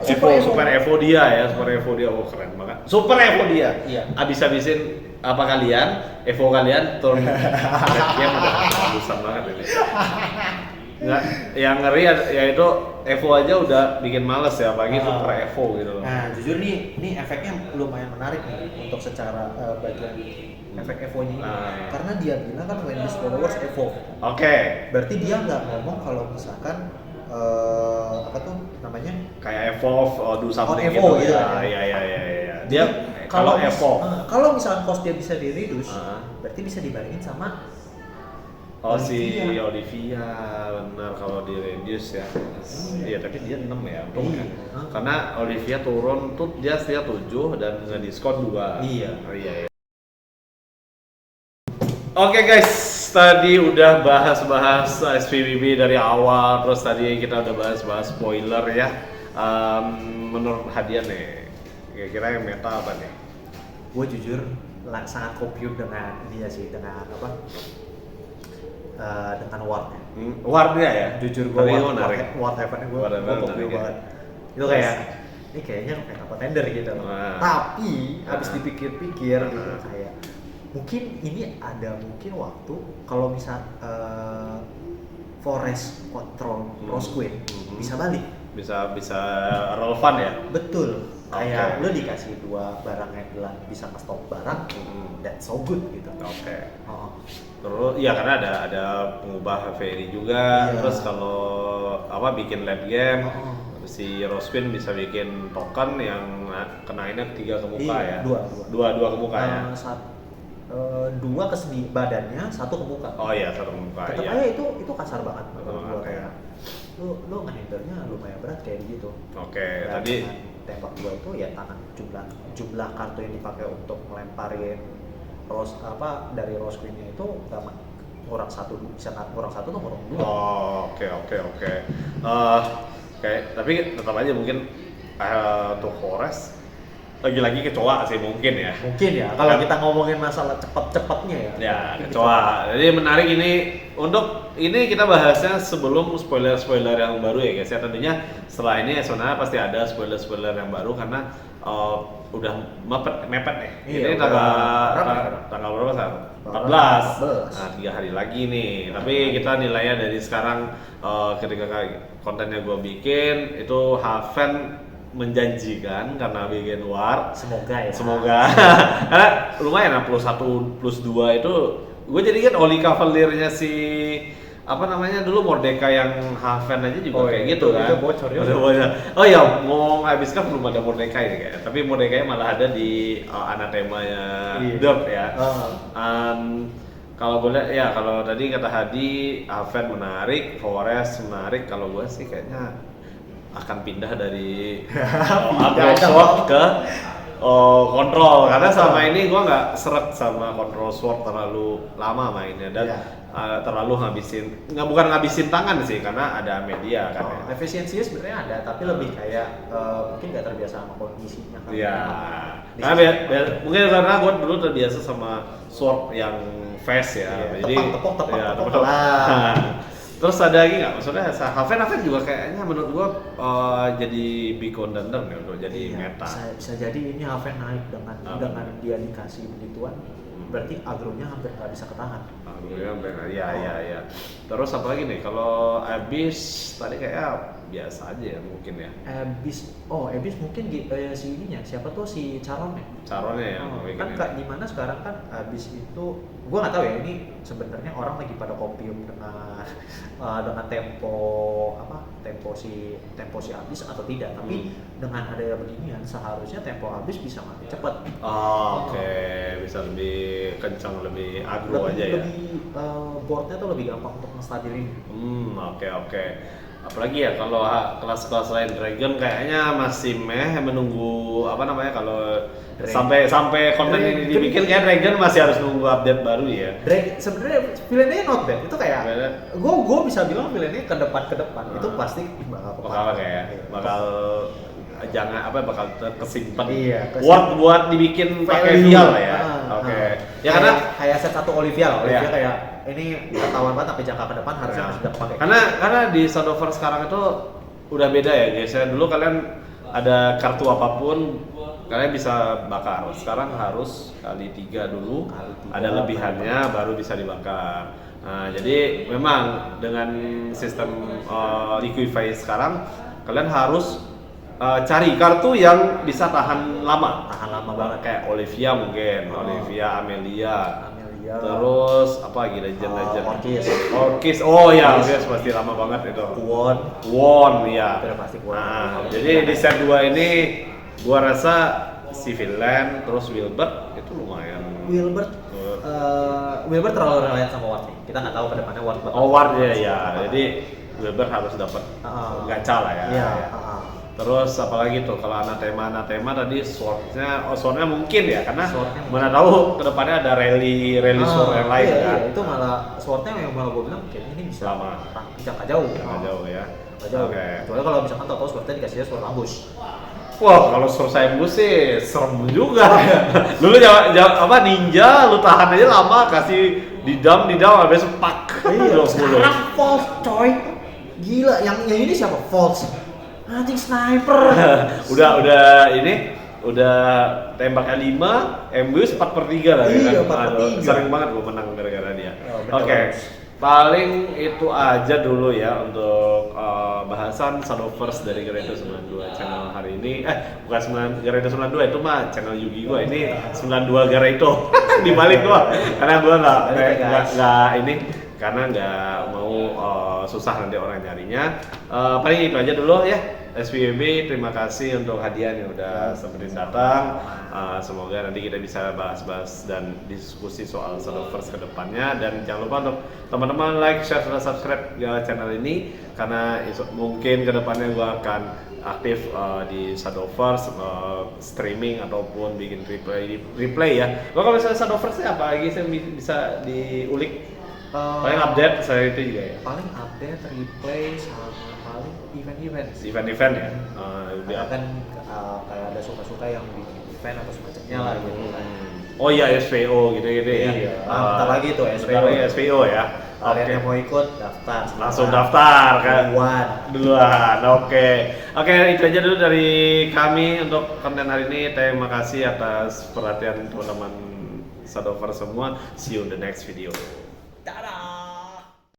Super Evo dia ya, Super Evo dia, keren banget. Super Evo dia. Iya. Abis-abisin apa kalian, Evo kalian turun dia udah bagusan banget ini. Nggak, yang ngeri ya itu Evo aja udah bikin males ya, apalagi Super Evo gitu loh. Nah, jujur nih efeknya lumayan menarik nih untuk secara bagian efek Evo-nya ini. Karena dia bilang kan when these followers evolve. Oke. Berarti dia nggak ngomong kalau misalkan apa tuh namanya? Kayak evolve do something Evo, gitu. gitu. Iya. Dia kalau evolve. Kalau misalkan cost dia bisa di reduce, berarti bisa dibandingin sama si Olivia, benar, kalau di reduce ya. Iya, tapi dia 6 ya untungnya. Karena Olivia turun tuh dia setia 7 dan ngediskon 2. Iya. Oke guys, tadi udah bahas SPWB dari awal, terus tadi kita udah bahas spoiler ya. Menurut Hadian nih, kira-kira yang meta apa nih? Gue jujur sangat compute dengan dia sih, dengan apa? Dengan wardnya. Wardnya ya? Jujur gue ward eventnya gue compute banget. Itu kayak ini kayaknya kayak contender gitu. Tapi abis dipikir-pikir gitu kayak mungkin ini ada waktu kalau misal Forest control Rose Queen bisa balik, bisa relevan ya. Betul. Kayak lo dikasih 2 barang yang bisa nge-stop barang, that's so good gitu. Terus ya karena ada pengubah Fairy juga. Terus kalau bikin late game, si Rose Queen bisa bikin token yang kenainnya 3 ke muka ya. 2 ke muka ya. 2 ke segi badannya, 1 ke muka. Oh iya, 1 ke muka. Tetap aja itu kasar banget menurut gua, kayak lu ngehindernya lumayan berat kayak gitu. Tadi tembak 2 itu ya tangan jumlah kartu yang dipakai untuk melemparin dari Rose Queen-nya itu kurang 1, bisa kurang 1 atau kurang 2. Oke. Tapi tetap aja mungkin untuk Forest lagi-lagi kecoa sih mungkin ya. Kalau kita ngomongin masalah cepet-cepetnya ya. Ya, kecoa. Jadi menarik ini untuk ini kita bahasnya sebelum spoiler-spoiler yang baru ya guys ya. Tentunya setelah ini sebenarnya pasti ada spoiler-spoiler yang baru karena udah mepet nih. Iya, Ini tanggal berapa sekarang? 14. 14. Nah, 3 hari lagi nih. Tapi kita nilainya dari sekarang ketika kontennya gue bikin itu Haven menjanjikan karena bikin war. Semoga ya. Semoga. Karena lumayan lah plus 1 plus 2 itu gue jadi kan Oli Cavaliernya si apa namanya dulu Mordecai yang Haven aja juga kayak gitu kan. Itu bocor ya. Oh iya, ngomong habis kan belum ada Mordecai nih kayaknya. Tapi Mordecai malah ada di anatemanya Dirk ya. Kalau boleh ya kalau tadi kata Hadi Haven menarik, Forest menarik. Kalau gue sih kayaknya akan pindah dari Sword ke kontrol karena selama ini gue nggak seret sama kontrol Sword terlalu lama mainnya dan terlalu bukan ngabisin tangan sih karena ada media kan ya. Efisiensinya sebenarnya ada tapi lebih kayak mungkin nggak terbiasa sama kondisinya kan. Iya. Karena mungkin karena gue dulu terbiasa sama Sword yang fast ya. Jadi tepok. Terus ada lagi nggak? Maksudnya Haven juga kayaknya menurut gua jadi big contender nih untuk jadi meta. Bisa jadi ini Haven naik dengan dia dikasih begituan, berarti agronya hampir nggak bisa ketahan. Agronya hampir, ya. Terus apa lagi nih? Kalau Abyss tadi kayaknya biasa aja ya mungkin ya. Abyss mungkin si ininya siapa tuh si Charonnya? Charonnya ya. Kan kayak gimana sekarang kan Abyss itu, gua nggak tahu ya ini sebenarnya orang lagi pada kopium dengan tempo si Abyss atau tidak, tapi dengan adanya beginian seharusnya tempo Abyss bisa makin cepat. Oke. Bisa lebih kencang, lebih agro aja ya. Lebih boardnya tuh lebih gampang untuk nge-stabilin. Oke. Apalagi ya kalau kelas-kelas lain Dragon kayaknya masih menunggu apa namanya kalau sampai konten ini dibikin kayak Dragon masih harus nunggu update baru ya. Sebenarnya villainnya not bad. Itu kayak gue bisa bilang villainnya ke depan itu pasti bakal kesimpan. Buat dibikin pakai vial lah ya. Oke. Ya karena kayak set satu Olivia kayak ini ketahuan banget tapi jangka ke depan harusnya masih dapat pakai. Karena di Shadowverse sekarang itu udah beda ya guys. Dulu kalian ada kartu apapun kalian bisa bakar. Sekarang harus kali 3 dulu. Ada lebihannya baru bisa dibakar. Nah, jadi memang dengan sistem liquify sekarang kalian harus cari kartu yang bisa tahan lama banget kayak Olivia mungkin, Olivia, Amelia. Terus apa lagi legend? Orkis. Oh ya, Orkis pasti lama banget itu. Won ya. Nah, jadi di set 2 ini gua rasa si Villain terus Wilbert itu lumayan. Wilbert terlalu reliant sama Ward nih. Kita nggak tahu kedepannya Ward bakal. Ward ya. Jadi Wilbert harus dapat gacha lah ya. Terus apalagi tuh kalau anatema tadi swordnya mungkin ya karena mana tahu kedepannya ada rally sword yang lain kan. Itu malah swordnya yang malah gue bilang kayaknya ini bisa lama jangka jauh ya. Oke. Kecuali kalau misalkan tahu swordnya dikasihnya sword ambush. Wah kalau sword ambush sih serem juga. Dulu apa ninja lu tahan aja lama kasih didam habis sepak. Sekarang false coy. Gila yang ini siapa false? Anjing sniper. udah tembaknya 5, ambush 4/3 lah iya, kan. Sering banget gua menang gara-gara dia. Oke. Paling itu aja dulu ya untuk bahasan Shadowverse dari Gareda 92 channel hari ini. Bukan Gareda 92 itu mah channel Yugi gua. Ini 92 Garedo dibalik gua. Karena gua enggak ini karena nggak mau susah nanti orang nyarinya. Paling itu aja dulu ya. SPWB terima kasih untuk hadiah yang udah sempetin datang. Semoga nanti kita bisa bahas-bahas dan diskusi soal Shadowverse ke depannya, dan jangan lupa untuk teman-teman like, share, dan subscribe ya channel ini karena mungkin ke depannya gua akan aktif di Shadowverse streaming ataupun bikin replay ya. Kalau misalnya Shadowverse apa lagi sih bisa diulik? Paling update saya itu juga ya. Paling update, replay, sama paling event ya. Kan kayak ada suka-suka yang bikin event atau semacamnya lah gitu kan. Oh iya SPO gitu ya. Bentar lagi tuh SPO ya. Kalian Oke. yang mau ikut daftar. Langsung daftar kan? Duluan. Oke. Itu aja dulu dari kami untuk konten hari ini. Terima kasih atas perhatian teman-teman Sadover semua. See you in the next video.